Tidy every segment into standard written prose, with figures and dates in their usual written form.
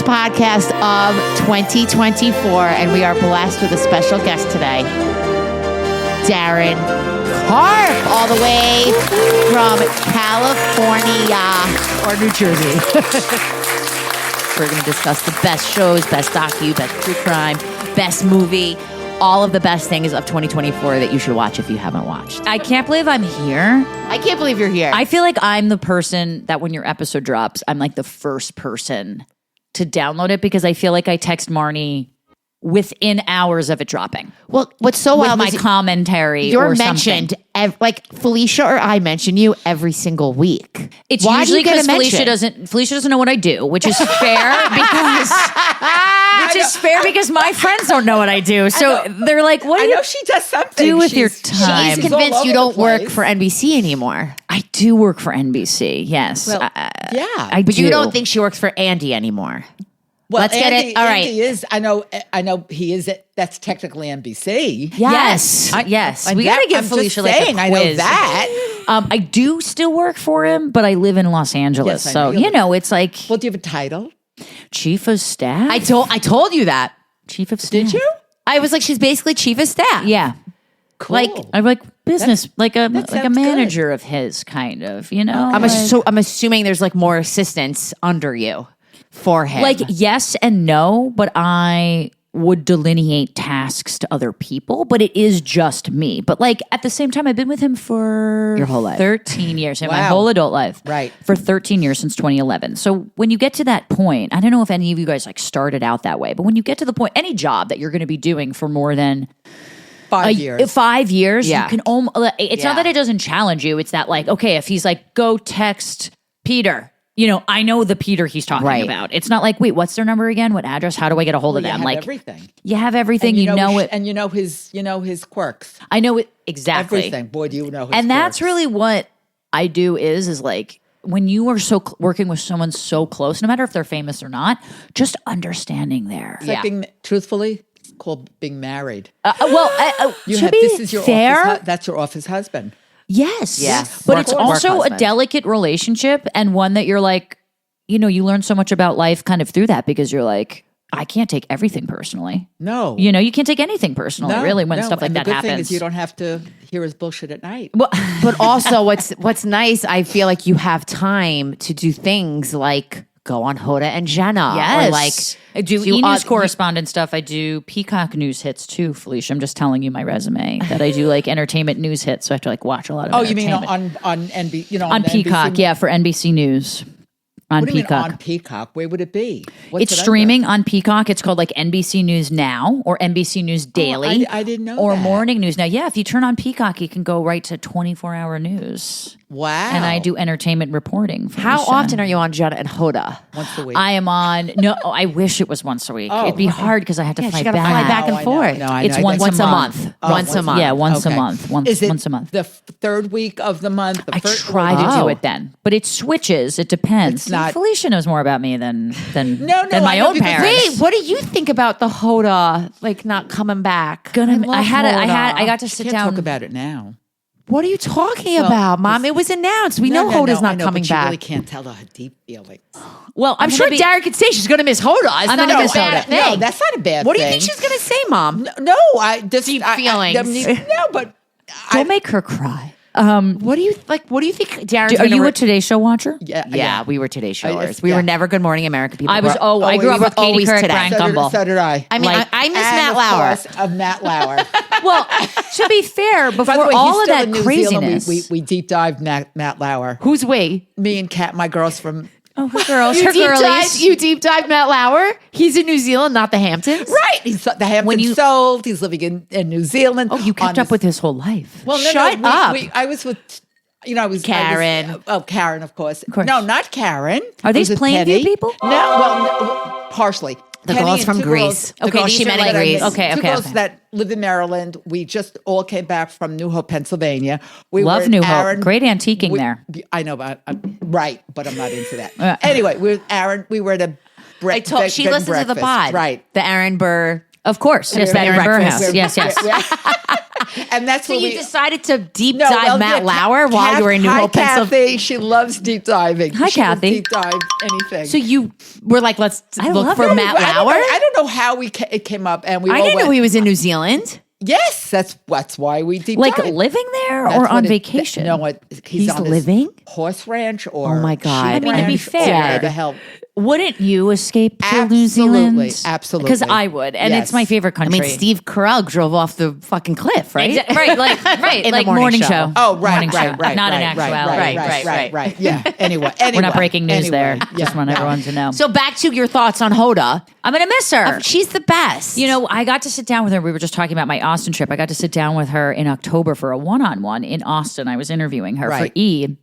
last podcast of 2024, and we are blessed with a special guest today, Daryn Carp, all the way from California or New Jersey. We're going to discuss the best shows, best docu, best true crime, best movie, all of the best things of 2024 that you should watch if you haven't watched. I can't believe I'm here. I can't believe you're here. I feel like I'm the person that when your episode drops, I'm like the first person to download it because I feel like I text Marni within hours of it dropping. Well, what's so with wild my is commentary you're or mentioned, something. like Felicia or I mention you every single week. It's Why usually do you get because a Felicia doesn't know what I do, which is fair because my friends don't know what I do. So they're like, "What do you she does something. do with your time?" She's convinced you don't work for NBC anymore. I do work for NBC. Yes, Well, yeah. I But do. you don't think she works for Andy anymore. Well, Let's get it. All right. Andy is. I know. He is. That's technically NBC. Yes, yes. We got to give I'm Felicia just like a saying, quiz. I know that. I do still work for him, but I live in Los Angeles, Yes, I so know. it's like Well, do you have a title? chief of staff. I told you that. chief of staff. Did you? I was like, she's basically chief of staff. Yeah, Cool. like I'm like business, like a sounds manager of his, kind of. You know, I'm assuming there's like more assistants under you for him. like yes and no, but I would delineate tasks to other people, but it is just me. But like at the same time, I've been with him for Your whole life. 13 years, in my Wow. whole adult life, Right. For 13 years since 2011. So when you get to that point, I don't know if any of you guys like started out that way, but when you get to the point, any job that you're going to be doing for more than 5 years. 5 years, Yeah. you can it's not that it doesn't challenge you. It's that like, okay, if he's like, go text Peter, I know the Peter he's talking Right. about. It's not like, wait, what's their number again? What address? How do I get a hold of You them? have Like everything. you have everything, And you know it. and you know his quirks. I know it exactly. Everything. Boy, do you know his And that's quirks. really what I do is like when you are working with someone so close, no matter if they're famous or not, just understanding there. It's like truthfully, it's called being married. To be This is your fair, office. That's your office husband. yes, Yes. but Work- it's work also a husband. delicate relationship and one that you're like, you learn so much about life kind of through that because you're like, I can't take everything personally. No. You can't take anything personally, really, when stuff like and that the good happens. thing is you don't have to hear his bullshit at night. But also, what's nice, I feel like you have time to do things like go on Hoda and Jenna. Yes. Or like I do e-news correspondent stuff. I do Peacock news hits too, Felicia. I'm just telling you my resume that I do like entertainment news hits. So I have to like watch a lot of Oh, you mean entertainment. on NB? on the Peacock, NBC? yeah, for NBC News. On What do you Peacock. mean on Peacock? Where would it be? What's It's it under? streaming on Peacock. It's called like NBC News Now or NBC News Daily. I didn't know Or that. Morning News Now. Yeah, if you turn on Peacock, you can go right to 24-hour news. Wow. And I do entertainment reporting. how Felicia. often are you on Jenna and Hoda? once a week. I am on. No, I wish it was once a week. It'd be hard because I have to Yeah, fly she gotta back. fly back and I know. forth. No, I It's know. once a month. Once a month. Yeah, once Okay. a month. Is it Once a month. the third week of the month? The I first, try to Oh. do it then, but it switches. It depends. It's not- Felicia knows more about me than No, my I know own because- parents. Wait, what do you think about the Hoda not coming back? I love Hoda. got to sit Can't down. talk about it now. What are you talking about, Mom? It was announced. We know Hoda's I not know, coming but back. You really can't tell her deep feelings. Well, I'm sure gonna Daryn could say she's going to miss Hoda. It's not gonna a miss bad Hoda. thing. No, that's not a bad What do you thing. think she's going to say, Mom? No, I just Deep I- feelings. no, but Don't make her cry. What do you What do you think, Daryn? Are you a Today Show watcher? Yeah, we were Today Showers. Yes, We were yeah. never Good Morning America people. I was. We're- I grew up we were with Katie always Couric, Today. Brian so Gumbel. did I. I mean, Like- I miss And Matt of Lauer. course, of Matt Lauer. Well, to be fair, By the before way, all of he's still that in New craziness, Zealand. We deep dived Matt Lauer. Who's we? Me and Kat, my girls from her girls, You her deep, girlies. you deep dived Matt Lauer? He's in New Zealand, not the Hamptons. right. He's the Hamptons sold. He's living in New Zealand. Oh, you kept up with his whole life. Well, Shut up. I was with. I was Karen. Karen, of course. course. No, not Karen. Are I these was with Plainview Penny. people? No, well, partially. The Penny girls and from two Greece. the Okay, girls she met in that I Greece. met. Okay, Two okay, girls okay. that live in Maryland. We just all came back from New Hope, Pennsylvania. We Love were at New Hope. Aaron- Great antiquing we- there. I know, but I'm right, but I'm not into that. Anyway, we were at a I told she listened to the pod. Right. The Aaron Burr. Of course, yes, that Aaron Aaron Burr breakfast. house. Yes, yes. And that's So what you we decided to deep No, dive well, Matt yeah, Lauer while you were in New Hi, Hope, Pennsylvania. Kathy. She loves deep diving. Hi, She will Kathy. deep dive anything. So you were like, let's look love for it. Matt I don't Lauer. know- I don't know how it came up, and we I all didn't went, know he was in New Zealand. Yes, that's why we deep Like dive. living there That's or what on it- vacation? No, He's on this living? horse ranch or Oh my God. sheep I mean, to be ranch, fair, or the hell. Wouldn't you escape to New Zealand? Absolutely. Because I would, and Yes. it's my favorite I country. mean, Steve Carell drove off the fucking cliff, right? Right, right, In the like morning show. show. Oh, right, Morning right, show. right, Not right, in actuality. right. Yeah. Anyway, We're not breaking news there. Just want everyone to know. So back to your thoughts on Hoda. I'm gonna miss her. She's the best. You know, I got to sit down with her. We were just talking about my Austin trip. I got to sit down with her in October for a one-on-one in Austin. I was interviewing her for Right. E. And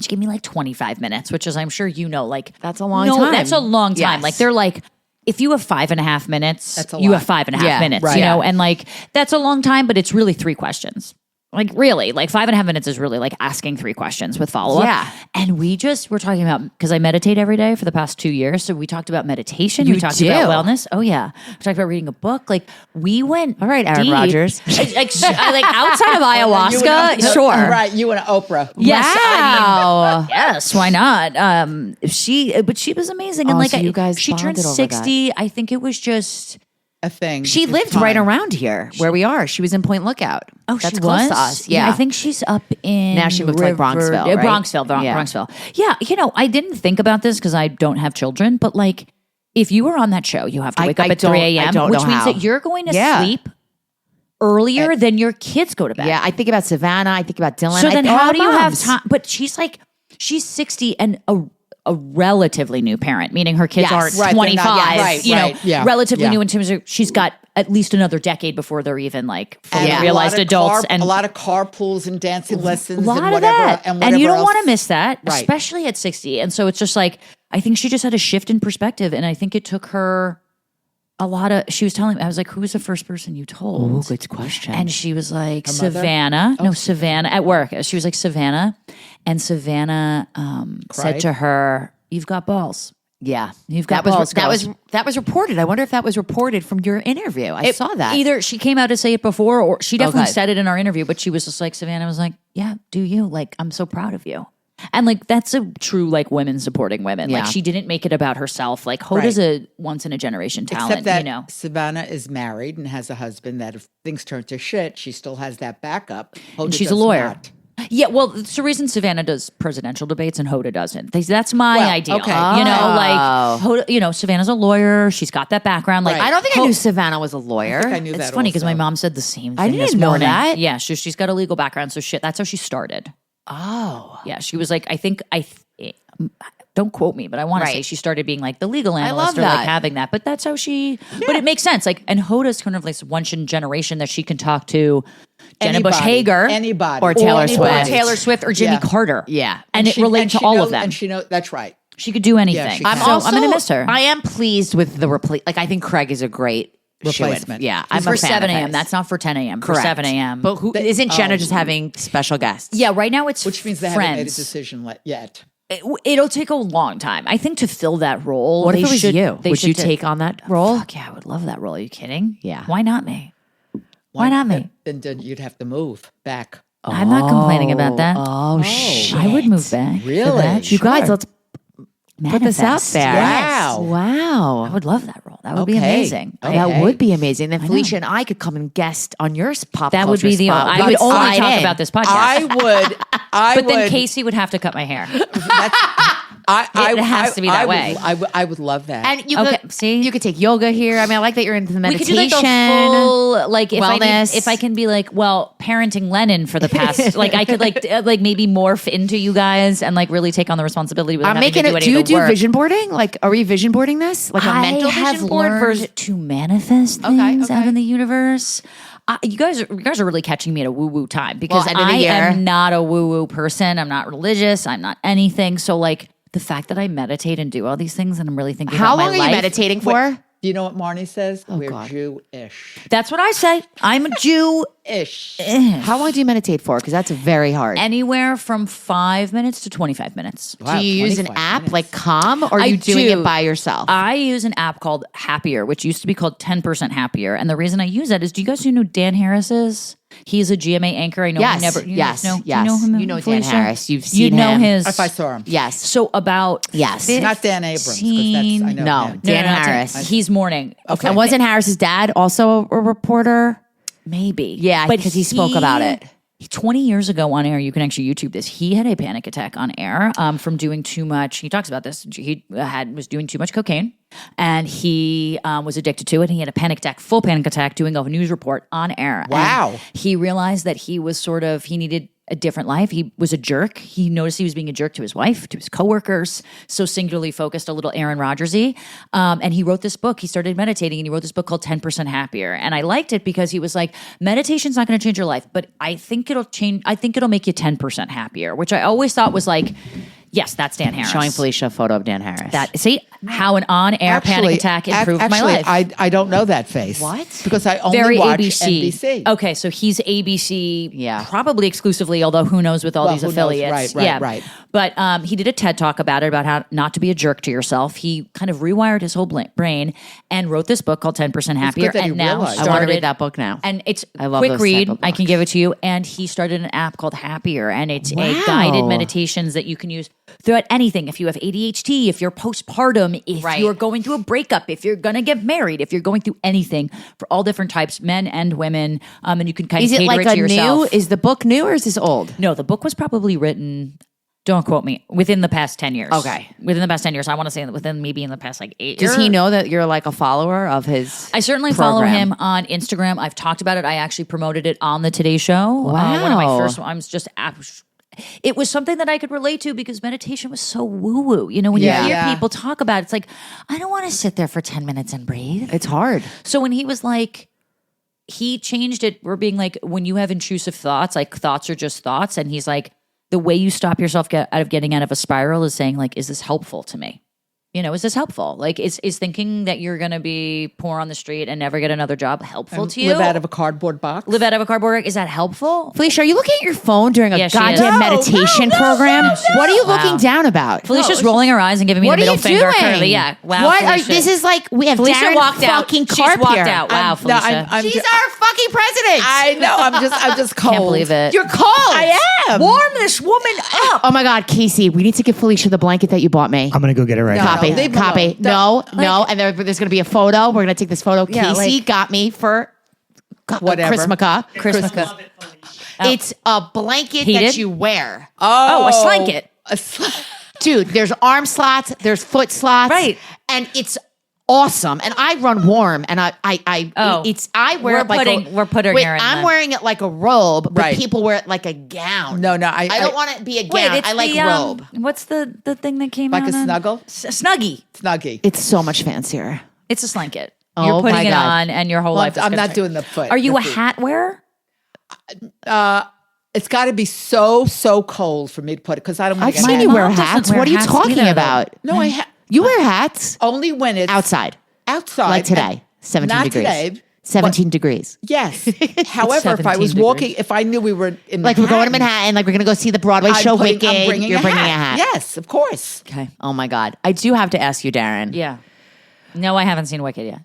she gave me like 25 minutes, which is, I'm sure you know, like That's a long time. That's a long time. Yes. Like they're like, if you have 5.5 minutes, That's a you lot. have 5.5 Yeah, minutes, right. you know, Yeah. and like that's a long time, but it's really 3 questions. Like really, like 5.5 minutes is really like asking 3 questions with follow up. Yeah. And we're talking about, because I meditate every day for the past 2 years. So we talked about meditation. You We talked do? about wellness. Oh yeah. We talked about reading a book. Like we went. All right, Aaron deep. Rodgers. like outside of ayahuasca, sure. Right, you and Oprah. Yes, Wow. I mean, yes, why not? But she was amazing, and Oh, like so you guys she turned bonded over 60. I think it was just A thing. She It's lived fun. right around here where we are. She was in Point Lookout. That's she close was? to us. Yeah. I think she's up in Now she moved to, like, Bronxville, right? Yeah. Bronxville. Yeah, you know, I didn't think about this because I don't have children, but like, if you were on that show, you have to wake up at 3 I a.m., don't which know means how. that you're going to Yeah. sleep earlier than your kids go to bed. Yeah, I think about Savannah. I think about Dylan. So I then, think how about do you have moms. time? But she's 60 and a relatively new parent, meaning her kids Yes. aren't Right, they're 25. not- yeah, right, you know, right, yeah, relatively yeah. new in terms of she's got at least another decade before they're even like fully And realized a lot of adults. And a lot of carpools and dancing lessons a lot and of whatever. that. And, And you whatever don't want to else. miss that, Right. especially at 60. And so it's just like, I think she just had a shift in perspective. And I think it took her she was telling me, I was like, who was the first person you told? Oh, good question. And she was like, Her mother? Savannah. No, Savannah at work. She was like, Savannah. And Savannah said Cried? to her, "You've got balls. yeah, You've got that balls, that was reported. I wonder if that was reported from your interview. I saw that. Either she came out to say it before or she definitely Okay. said it in our interview, but she was just like, Savannah was like, yeah, do you? Like, I'm so proud of you. And like, that's a true like women supporting women. Yeah. Like she didn't make it about herself. Like Hoda's a once in a generation talent, Except that you know. Savannah is married and has a husband that if things turn to shit, she still has that backup. Hoda She's a does lawyer. not. Yeah, well, it's the reason Savannah does presidential debates and Hoda doesn't. That's my Well, ideal. okay. You know, Oh. like Hoda, you know, Savannah's a lawyer. She's got that background. Like Right. I don't think I knew Savannah was a lawyer. I knew It's that funny because also. my mom said the same thing I didn't this know morning. that. Yeah, she's got a legal background, so that's how she started. Oh, Yeah, she was like, don't quote me, but I want to Right. say she started being like the legal love analyst or like that. having that. But that's how but it makes sense. Like, and Hoda's kind of like one generation that she can talk to Jenna Bush Anybody. Hager Anybody. Or Taylor anybody. Swift. or Taylor Swift or Jimmy Yeah. Carter. yeah. And it she- relates to she all knows- of them. And she knows that's right. She could do anything. she I'm can. so also, I'm going to miss her. I am pleased with the like. I think Craig is a great Replacement. shoo-in. Yeah, I'm I'm for a fan 7 of a.m. his. That's not for 10 a.m. For Correct. 7 a.m. But who isn't Jenna just having special guests? Yeah, right now it's Which means they friends. haven't made a decision yet. It'll take a long time. I think to fill that role. What if they it was should- you? they Would should you do- take on that role? Fuck yeah, I would love that role. Are you kidding? Yeah. Why not me? Why not me? Then you'd have to move back. I'm not complaining about that. Oh, shit! I would move back. for Really? that, You guys, sure. let's put this out Manifest. there. Yes. Wow. I would love that role. That would be Okay. amazing. Okay. That would be amazing. Then Felicia and I could come and guest on your pop That would culture be the. spot. I We would only slide talk in. about this podcast. I but would. then Casey would have to cut my hair. I It has to be that way. I would love that. And you Okay, could see? you could take yoga here. I mean, I like that you're into the We could meditation. do like a full like wellness. if I can be like, well, parenting Lennon for the past like I could like maybe morph into you guys and like really take on the responsibility without I'm having making to do it. any Do of you the do work. vision boarding? Like, are we vision boarding this? Like a mental have vision board learned versus to manifest Okay, things out okay. in the universe. You guys are really catching me at a woo woo time because Well, end of the I year. am not a woo woo person. I'm not religious. I'm not anything. So like the fact that I meditate and do all these things and I'm really thinking How about long my are you life. meditating for? Do you know what Marni says? We're God. Jewish. That's what I say. I'm a Jew. Ish. How long do you meditate for? Because that's very hard. Anywhere from 5 minutes to 25 minutes. Wow, do you use an 25 app minutes. like Calm, or are I you doing do. it by yourself? I use an app called Happier, which used to be called 10% Happier. And the reason I use that is, do you guys know who Dan Harris is? He's a GMA anchor. I know Yes, he never. yes, know, yes. You know him, You know Dan Felicia? Harris. You've You seen know him. his. If I saw him. Yes. So about Yes. Not Dan Abrams, because that's, I know No, him. Dan not Harris. He's morning. Okay. And wasn't Harris's dad also a reporter? Maybe. Yeah, because he spoke about it. 20 years ago on air, you can actually YouTube this. He had a panic attack on air from doing too much. He talks about this. He was doing too much cocaine, and he was addicted to it. And he had a panic attack, full panic attack, doing a news report on air. Wow. And he realized that he was he needed a different life. He was a jerk. He noticed he was being a jerk to his wife, to his coworkers, so singularly focused, a little Aaron Rodgersy. And he wrote this book. He started meditating, and he wrote this book called 10% Happier. And I liked it because he was like, meditation's not going to change your life, but I think it'll change. I think it'll make you 10% happier, which I always thought was like, yes, that's Dan Harris. Showing Felicia a photo of Dan Harris. See how an on-air panic attack improved my life. I don't know that face. What? Because I only Very watch ABC. NBC. Okay, so he's ABC, Yeah. probably exclusively, although who knows with all Well, these who knows? affiliates. Right, yeah. right. But he did a TED Talk about it, about how not to be a jerk to yourself. He kind of rewired his whole brain and wrote this book called 10% Happier. that he And now realized. I want to started, read that book now. and it's I love quick those read. type of I can books. give it to you. And he started an app called Happier, and it's a Wow. guided meditations that you can use throughout anything. If you have ADHD, if you're postpartum, if Right. you're going through a breakup, if you're going to get married, if you're going through anything, for all different types, men and women, and you can kind Is of it cater like it to a yourself. new? Is the book new or is this old? No, the book was probably written. Don't quote me. Within the past 10 years. Okay. Within the past 10 years. I want to say within maybe in the past 8 Does years. he know that you're like a follower of his? I certainly follow program? him on Instagram. I've talked about it. I actually promoted it on the Today Show. One of my Wow. first ones. It was something that I could relate to because meditation was so woo-woo. You know, when Yeah. you hear Yeah. people talk about it, it's like, I don't want to sit there for 10 minutes and breathe. It's hard. So when he was like, he changed it. We're being like, when you have intrusive thoughts, like thoughts are just thoughts. And he's like, the way you stop yourself out of getting out of a spiral is saying like, is this helpful to me? You know, is this helpful? Like, is thinking that you're going to be poor on the street and never get another job helpful to you? Live out of a cardboard box. Live out of a cardboard. Is that helpful? Felicia, are you looking at your phone during a Yeah, she is. goddamn No, meditation program? What are you Wow. looking down about? Felicia's rolling her eyes and giving me What the are middle you finger. doing? Currently. Yeah. Wow. What are, Felicia. this is like we have Felicia Daryn walked out. fucking She's Carp walked here. out. Wow, No, Felicia. I'm She's our fucking president. I know. I'm just cold. Can't believe it. You're cold. I am. Warm this woman up. Oh my God, Casey, we need to give Felicia the blanket that you bought me. I'm gonna go get it right No. now. Copy. leave me Copy. alone. No, Don't- no. And there's going to be a photo. We're going to take this photo. Yeah, Casey like- got me for Whatever. Christmas. Christmas. It's a blanket Heated? that you wear. Oh, a slanket. Dude, there's arm slots, there's foot slots. Right. And it's awesome. And I run warm and I Oh. I wear We're it like putting- we're putting wait, her in I'm the- wearing it like a robe, but Right. people wear it like a gown. No, I don't want it to be a gown. I like robe. What's the thing that came Like out? a snuggle? Snuggie. Snuggie. It's so much fancier. It's a slanket. Oh, You're putting my it God. on, and your whole Well, life. Is I'm gonna not change. doing the foot. Are you the a feet. hat wearer? It's got to be so cold for me to put it because I don't want I've to get seen hot. you wear mom doesn't hats. wear What are you hats talking either, though. about? No, You wear hats only when it's outside. outside. Like today, 17 Not degrees. today. 17 degrees. Yes. However, if I 17 was degrees. walking, if I knew we were in Like we're going to Manhattan, like we're going to go see the Broadway show Wicked. You're bringing a hat. Yes, of course. Okay. Oh my God. I do have to ask you, Daryn. Yeah. No, I haven't seen Wicked yet.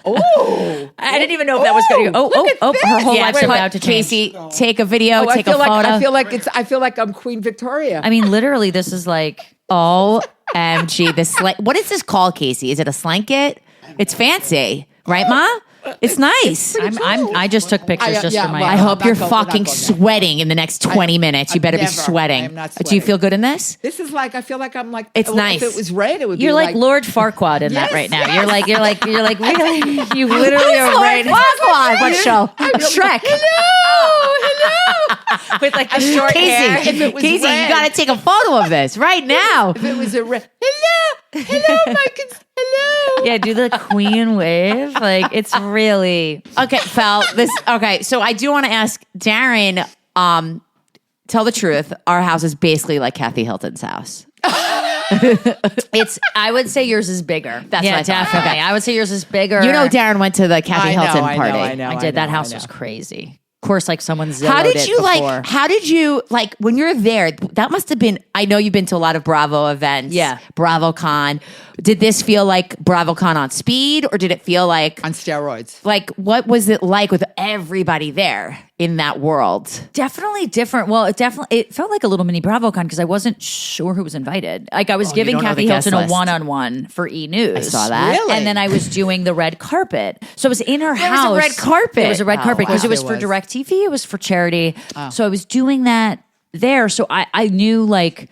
Oh, I didn't even know if that was going to go. Her whole life's put- about to change. Casey, take a video, I take a feel photo. like I feel like I'm Queen Victoria. I mean, literally, this is like. OMG. What is this called, Casey? Is it a slanket? It's fancy, right, Ma? It's nice. I just took pictures just yeah, for my. well, I hope not you're going- we're not fucking going there. sweating in the next 20 minutes. You better be never. sweating. I am not Do you sweating. feel good in this? This is like I feel like I'm like It's if nice. it was red, it would be You're like Lord Farquaad in that Yes, right now. yes. You're like really. You literally are right. What show? Shrek. hello. With like the short hair. Casey, If it was Casey, red. you got to take a photo of this right now. If it was a red, hello, Mike, hello. Yeah, do the queen wave. Like it's really. Okay, Fel, so I do want to ask Daryn, tell the truth. Our house is basically like Kathy Hilton's house. I would say yours is bigger. That's yeah, what I thought. definitely. Okay. I would say yours is bigger. You know, Daryn went to the Kathy I know, Hilton I know, party. I know. I did. That house was crazy. course, like someone Zillowed How did it you before. how did you when you're there? That must have been. I know you've been to a lot of Bravo events. Yeah. BravoCon. Did this feel like BravoCon on speed, or did it feel like On steroids. what was it like with everybody there in that world? Definitely different. Well, it felt like a little mini BravoCon because I wasn't sure who was invited. Like I was giving don't know Kathy the guest Hilton a list. one-on-one for E! News. I saw that. Really? And then I was doing the red carpet. So I was in her There was a house. red carpet? There was a red Oh, carpet because wow. it was There for was. DirecTV. It was for charity. So I was doing that there. So I knew like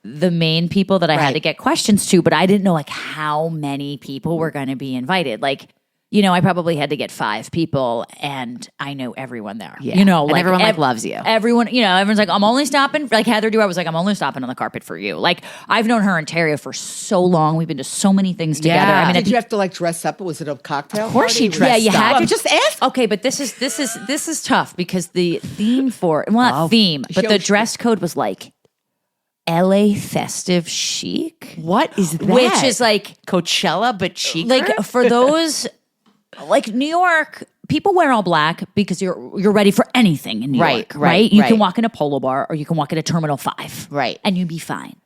the main people that I had Right. to get questions to, but I didn't know like how many people were going to be invited. Like, you know, I probably had to get 5 people, and I know everyone there. Yeah. You know, And everyone, loves you. Everyone, you know, everyone's like, I'm only stopping. Like Heather Dewar was like, I'm only stopping on the carpet for you. Like I've known her and Terry for so long. We've been to so many things together. Yeah. I mean, Did you have to dress up? Was it a cocktail? Of course party? she dressed yeah, you had Well, to just ask. Okay, but this is tough because the theme for not theme, but the Yo, dress code was like LA festive chic, What is that? which is like Coachella, but cheaper. like for those like New York. People wear all black because you're ready for anything in New Right, York, right, right? You right. can walk in a Polo Bar or you can walk in a Terminal 5, Right. and you'd be fine.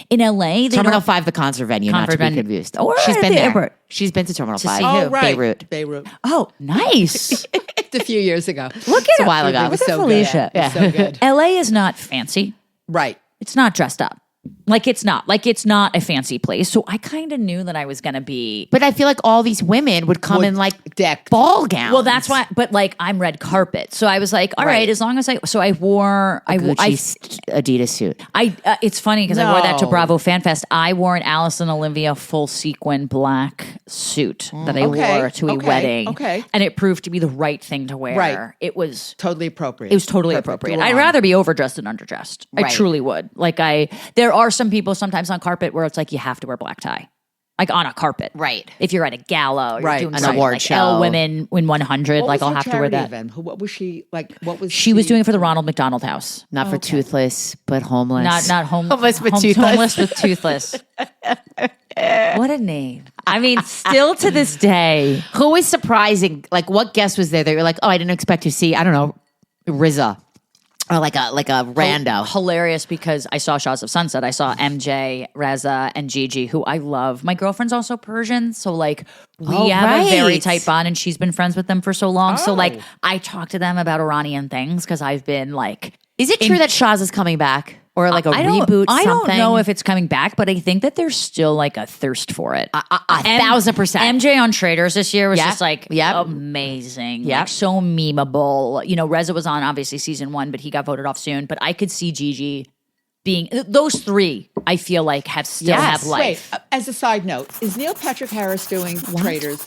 In LA, they Terminal don't- 5, the concert venue, not to Concert be venue. confused. Or She's at been the there. airport. She's been to Terminal To 5. see Oh, who? right. Beirut. Oh, nice. A few years ago. Look It's at a while ago. It was Look at so Felicia. good. It was so good. LA is not fancy. Right. It's not dressed up. Like it's not a fancy place. So I kind of knew that I was going to be. But I feel like all these women would come in like decked. ball gowns. Well, that's why. But like I'm red carpet, so I was like, all right, Right. as long as I. So I wore. Gucci Adidas suit. It's funny because I wore that to No. Bravo Fan Fest. I wore an Alice and Olivia full sequin black suit that I Okay, wore to a okay, wedding. okay. And it proved to be the right thing to wear. Right. It was. Totally appropriate. It was totally Perfect. appropriate. You were I'd on. rather be overdressed than underdressed. I Right. truly would. Like there are some people sometimes on carpet where it's like you have to wear black tie, like on a carpet. Right. If you're at a gala or you're Right. doing An something award like show. L Women in 100, What like was I'll her have to wear charity that. Event? What was she like? What was She was doing it for the Ronald McDonald House. Not for toothless, but homeless. Not Homeless but toothless. Homeless with toothless. What a name. I mean, still to this day. Who was surprising? Like, what guest was there that you're like, oh, I didn't expect to see, I don't know, RZA. Or like a rando. Hilarious because I saw Shaws of Sunset. I saw MJ, Reza, and Gigi, who I love. My girlfriend's also Persian, so like we Oh, have a very right. tight bond, and she's been friends with them for so long. So like Oh. I talk to them about Iranian things because I've been like, Is it true that Shaz is coming back? Or like a reboot I something? don't know if it's coming back, but I think that there's still like a thirst for it. 1,000%. MJ on Traitors this year was Yep. just like Yep. amazing. Yep. Like so memeable. You know, Reza was on obviously season 1, but he got voted off soon. But I could see Gigi being those 3, I feel like still Yes. have life. Wait, as a side note, is Neil Patrick Harris doing Traitors?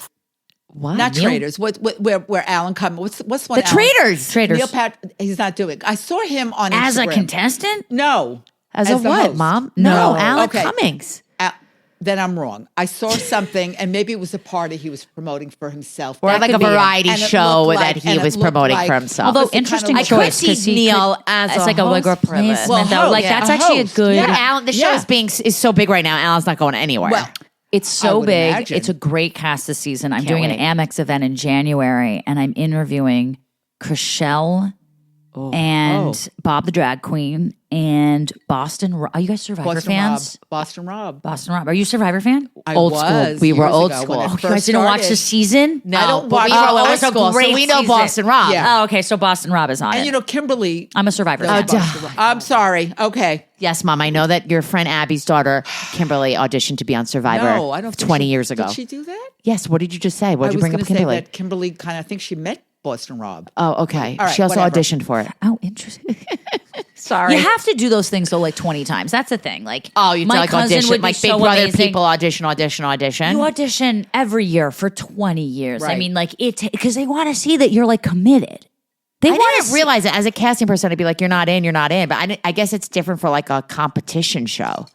What? Not Traitors. Where Alan come? What's one? The Traitors. Traitors. Neil Pat. He's not doing. I saw him on As a Instagram. contestant? No. As a the what, host. Mom? No. Alan Okay. Cummings. Then I'm wrong. I saw something, and maybe it was a party he was promoting for himself. Or That like a could be it. variety And it show looked that like- he and it was looked promoting like- for himself. Although It was the interesting kind of- choice. 'cause he Neil could- as it's a like a like a host replacement Well, though. Like host, that's yeah, a actually a host, good. yeah. But Alan, the show Yeah. is so big right now. Alan's not going anywhere. Well, It's I so would big. imagine. It's a great cast this season. I'm Can't doing wait. an Amex event in January, and I'm interviewing Chriselle and Bob the drag queen and Boston. Are you guys Survivor Boston fans? Rob. Boston Rob. Boston Rob. Are you a Survivor fan? I Old was school. We were years old ago school. when it Oh, You first guys didn't watch started. the season? No, I don't but watch- we were Oh, old it's a school, so great we know season. Boston Rob. Yeah. Oh, okay. So Boston Rob is on And it. you know, Kimberly. I'm a Survivor knows fan. Boston Rob. I'm sorry. Okay. Yes, Mom. I know that your friend Abby's daughter, Kimberly, auditioned to be on Survivor No, I don't. think 20 she- years ago. Did she do that? Yes. What did you just say? What I did you was bring going up to say Kimberly? that Kimberly kind of. I think she met Boston Rob. Oh, okay. All right, she also whatever. auditioned for it. Oh, interesting. Sorry. You have to do those things though, like 20 times. That's the thing. Like, Oh, you my like cousin audition, would be like Big so Brother amazing. people audition. You audition every year for 20 years. I Right. mean, like because they want to see that you're like committed. They I want didn't realize it as a casting person. I'd be like, "You're not in. You're not in." But I guess it's different for like a competition show.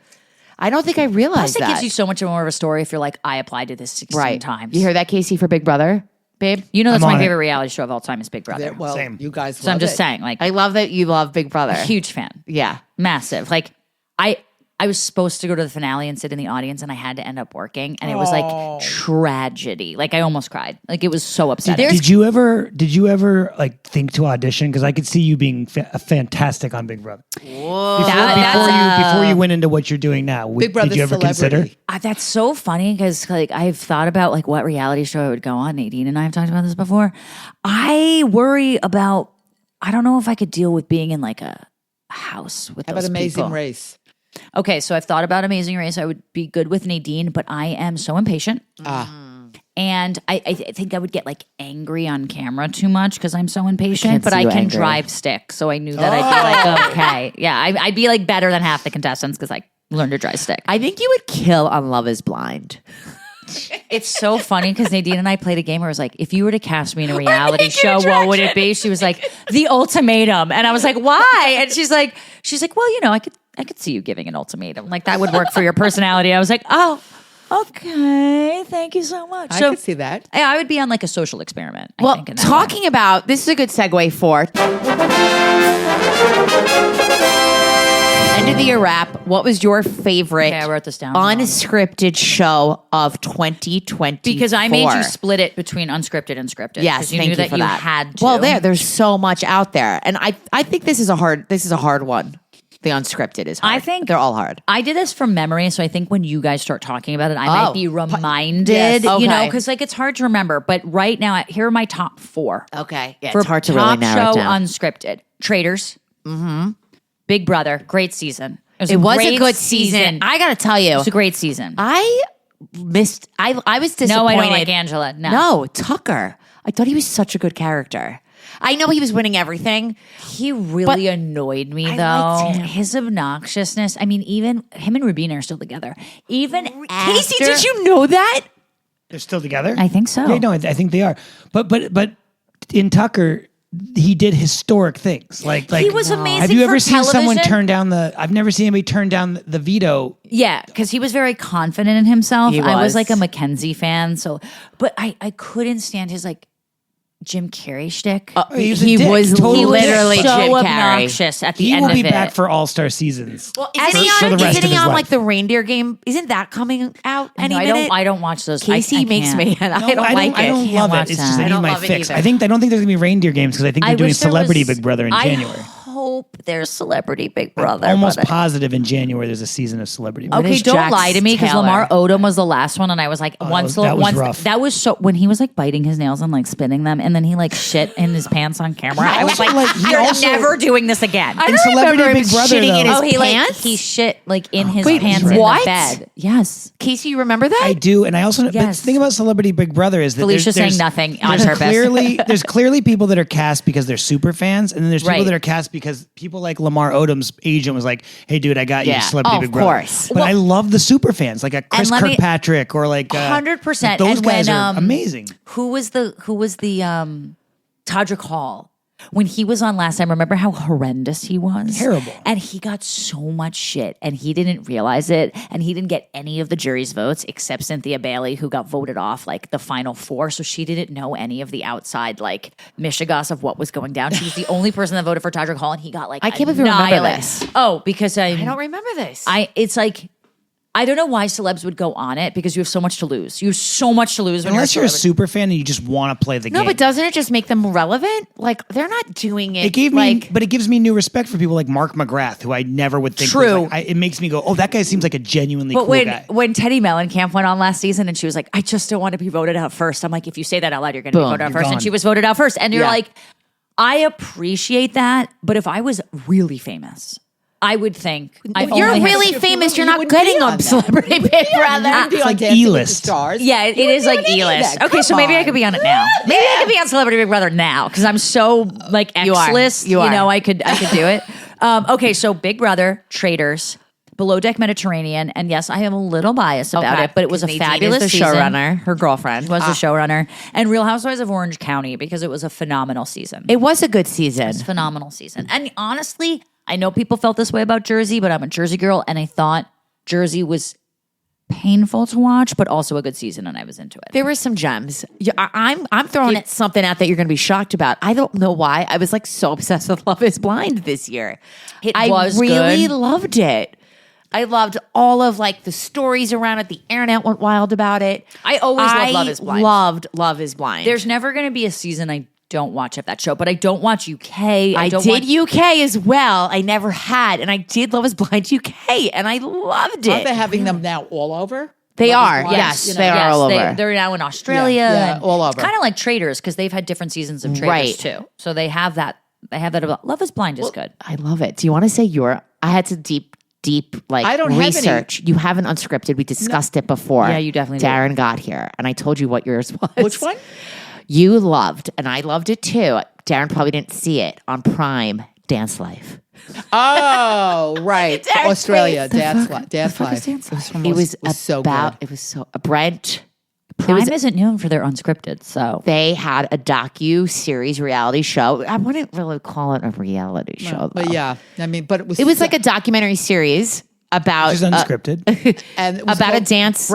I don't think I realized Plus, it that. gives you so much more of a story if you're like, I applied to this 16 right. times. You hear that, Casey, for Big Brother, babe? You know that's I'm my on it. favorite reality show of all time is Big Brother. Well, Same. you guys. So I'm love just it. saying, like, I love that you love Big Brother. huge fan, Yeah. massive. Like, I I was supposed to go to the finale and sit in the audience, and I had to end up working, and it was like tragedy. Like I almost cried. Like it was so upsetting. Did you ever like think to audition? Because I could see you being fantastic on Big Brother. Before you went into what you're doing now, Big Brother did you ever celebrity. consider? That's so funny because like I've thought about like what reality show I would go on. Nadine and I have talked about this before. I worry about. I don't know if I could deal with being in like a house with How those about Amazing people. Race? Okay, so I've thought about Amazing Race. I would be good with Nadine, but I am so impatient. And I think I would get like angry on camera too much because I'm so impatient. But see I you can angry. drive stick, so I knew that I'd be like, okay, yeah, I'd be like better than half the contestants because I learned to drive stick. I think you would kill on Love Is Blind. It's so funny because Nadine and I played a game where I was like, if you were to cast me in a reality show, what would it be? She was like, The Ultimatum. And I was like, why? And she's like, well, you know, I could see you giving an ultimatum. Like that would work for your personality. I was like, oh, okay. Thank you so much. I So could see that. I would be on like a social experiment. I Well, think, in that talking about this is a good segue for end of the year wrap. What was your favorite Okay, I wrote this down. unscripted show of 2020? Because I made you split it between unscripted and scripted. Yes, 'cause you thank knew you that for you that. had to. Well, there's so much out there, and I think this is a hard one. The unscripted is hard. I think they're all hard. I did this from memory, so I think when you guys start talking about it, I might be reminded. Yes, You know, okay. because like it's hard to remember. But right now, here are my top 4. Okay, yeah, For it's hard to top really narrow it show down. unscripted. Traitors. Big Brother. Great season. It was a great good season. I gotta tell you, It was a great season. I missed. I was disappointed. No, I don't like Angela. No, Tucker. I thought he was such a good character. I know he was winning everything. He really annoyed me, I though. liked him. His obnoxiousness. I mean, even him and Rubina are still together. Even Casey, after- did you know that? They're still together. I think so. Yeah, no, I think they are. But in Tucker, he did historic things. Like He was amazing Have you ever for seen someone television. turn down the? I've never seen anybody turn down the veto. Yeah, because he was very confident in himself. He I was was. like a Mackenzie fan, but I couldn't stand his like Jim Carrey shtick. He was a He dick. was Total he was dick. literally so Jim Carrey. obnoxious at the He end will of be it. back for All-Star seasons. Well, For the rest isn't of he his on life. like the reindeer game? Isn't that coming out I any know, minute? I don't watch those. Casey I makes can't. me, and I don't No, like it. I don't Can't love watch it. It's that. just I I need don't my love it fix. either. I don't think there's gonna be reindeer games because I think they're doing wish there Celebrity was- Big Brother in January. I hope there's Celebrity Big Brother. Almost but- positive in January there's a season of Celebrity Big Brother. Okay, is don't Jax lie to me because Taylor? Lamar Odom was the last one, and I was like, once that was once rough. that was so when he was like biting his nails and like spinning them, and then he like shit in his pants on camera. I was also, like, he you're also- never doing this again. In Celebrity remember him Big Brother, shitting in though, his Oh, he pants? like he shit like in his Wait, pants what? in the bed. Yes. Casey, you remember that? I do, and I also. But Yes. the thing about Celebrity Big Brother is that Felicia's there's saying nothing on there's purpose. there's clearly people that are cast because they're super fans, and then there's people Right. that are cast because people like Lamar Odom's agent was like, "Hey, dude, I got you, Yeah. Celebrity Oh, Big of Brother." course. But I love the super fans, like a Chris let me- Kirkpatrick or like 100%. Those And guys when, are amazing. Who was the Todrick Hall? When he was on last time, remember how horrendous he was? Terrible. And he got so much shit and he didn't realize it. And he didn't get any of the jury's votes except Cynthia Bailey, who got voted off like the final 4. So she didn't know any of the outside like mishigas of what was going down. She was the only person that voted for Todrick Hall and he got like I can't believe you remember annihilated. this. Oh, because I don't remember this. it's like I don't know why celebs would go on it because you have so much to lose. You have so much to lose when Unless you're a celebrity. super fan and you just want to play the no, game. but doesn't it just make them relevant? Like they're not doing it. It gave me, like, but it gives me new respect for people like Mark McGrath, who I never would think. True. Was like, it makes me go, "Oh, that guy seems like a genuinely But cool when guy." when Teddy Mellencamp went on last season and she was like, I just don't want to be voted out first. I'm like, if you say that out loud, you're going to be Boom, voted out you're first. gone. And she was voted out first. And you're Yeah. like, I appreciate that. But if I was really famous, I would think you're only had- really If famous. you You're not wouldn't be getting on on that. Celebrity Big Brother. Be on like Dancing with the E-list. Stars. Yeah, it You is wouldn't like be on any of E-list. that. Okay, so Come maybe I on. could be on it now. Maybe I could be on Celebrity Big Brother now because I'm so like You are. X-list. You are. know, I could do it. Okay, so Big Brother, Traitors, Below Deck Mediterranean, and yes, I am a little biased about it, but it was a fabulous the season. showrunner, her girlfriend. Was the showrunner, and Real Housewives of Orange County because it was a phenomenal season. It was a good season. It's a phenomenal season. And honestly, I know people felt this way about Jersey, but I'm a Jersey girl, and I thought Jersey was painful to watch, but also a good season, and I was into it. There were some gems. I'm throwing something out that you're going to be shocked about. I don't know why. I was like so obsessed with Love Is Blind this year. It I was really good. loved it. I loved all of like the stories around it. The internet went wild about it. I always loved Love is Blind. Loved Love is Blind. There's never going to be a season I don't watch of that show, but I don't watch UK. I don't did watch- UK as well. I never had, and I did Love is Blind UK, and I loved Aren't it. they having them now all over? They Love is are. Blind, Yes, you know. they are all over. They're now in Australia. Yeah, and all over. It's kind of like Traitors because they've had different seasons of Traitors Right. too. So they have that. They have that about Love is Blind is good. I love it. Do you want to say your? I had to deep like I don't have any. research. You have an unscripted. We discussed it before. Yeah, you definitely did. Daryn got here, and I told you what yours was. Which one? You loved, and I loved it too. Daryn probably didn't see it on Prime. Dance Life. Oh, right. Australia. Dance Life. It was so about. good. It was so Brent. Prime isn't known for their unscripted, so They had a docu-series reality show. I wouldn't really call it a reality show, though. But yeah, I mean, but It was like a documentary series about Which is unscripted. and it was about a called dance.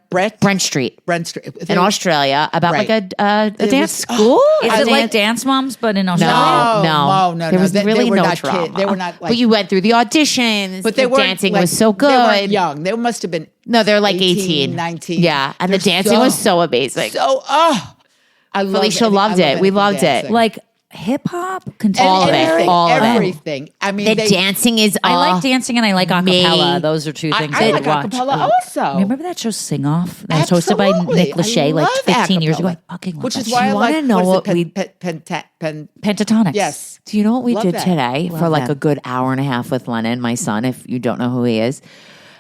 Brent Street Street in Australia about Right. like a It dance was- school. is A it like dance- Dance Moms but in Australia? No, There was They really were no not drama. They were not like. but you went through the auditions. But they the weren't dancing like, was so good. They weren't young. They must have been. No, they're like 18, 18, 19. Yeah, and the They're dancing was so amazing. So I love Felicia loved it. We loved it. Like hip hop, All of it. contemporary. All of it. everything. I mean, the they, dancing is. I like dancing and I like acapella. Those are two things I I like would watch. acapella also. Remember that show Sing Off? That was hosted by Absolutely. Nick Lachey I like love 15 years ago. I acapella. fucking love Which that is show. why I wanna like. know what what is it? Pentatonics. Yes. Do you know what we Love did that. today for like a good hour and a half with Lennon, my son? If you don't know who he is,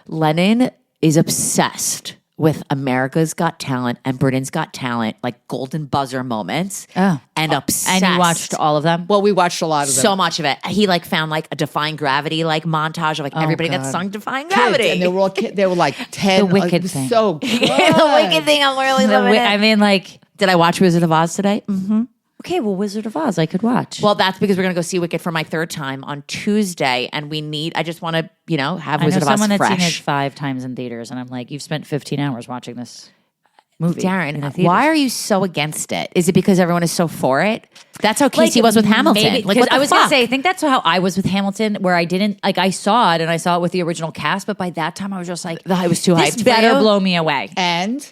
Lennon is obsessed with America's Got Talent and Britain's Got Talent, like golden buzzer moments, and obsessed. And you watched all of them? Well, we watched a lot of them. so much of it. He like found like a Defying Gravity like montage of like everybody that God. sung Defying Kids, Gravity. and they were all they were like 10. The Wicked it was thing. so good. the Wicked thing, I'm really loving it. I mean, like, Did I watch Wizard of Oz today? okay, well, Wizard of Oz, I could watch. Well, that's because we're going to go see Wicked for my third time on Tuesday, and I just want to, have I know Wizard of Oz someone that's seen it fresh. 5 times in theaters, and I'm like, you've spent 15 hours watching this movie. in the Daryn, theaters. why are you so against it? Is it because everyone is so for it? That's how Casey was with Hamilton. Maybe, Like, 'cause what the I was going to fuck? say, I think that's how I was with Hamilton, where I didn't, like, I saw it, and I saw it with the original cast, but by that time I was just like, I was too this hyped for better you? blow me away. And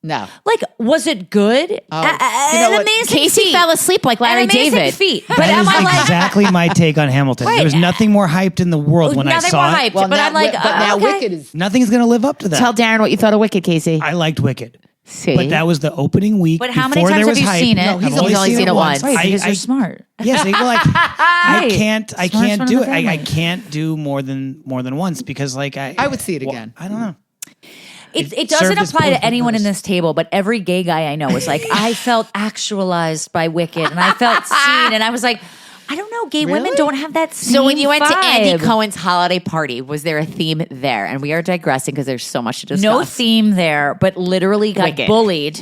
no. Like, was it good? You know An what? amazing Casey feat. fell asleep like Larry An amazing David. feat. But That am is I like, exactly my take on Hamilton. There was nothing more hyped in the world when I nothing saw more it. hyped, Well, but now, I'm like, but now okay. Wicked is. Nothing's going to live up to that. Tell Daryn what you thought of Wicked, Casey. I liked Wicked. See? But that was the opening week. But how many before times there have was you hype. seen it? No, He's only seen it once. Right, because I- you're smart. Yes, I can't Smartest do one in it. the I family. can't do more than once because like I would see it again. I don't know. It served doesn't its apply to purpose. anyone in this table, but every gay guy I know was like, I felt actualized by Wicked and I felt seen. And I was like, I don't know, gay women Really? don't have that same So when you went to Andy vibe. Cohen's holiday party, was there a theme there? And we are digressing because there's so much to discuss. No theme there, but literally got Wicked. bullied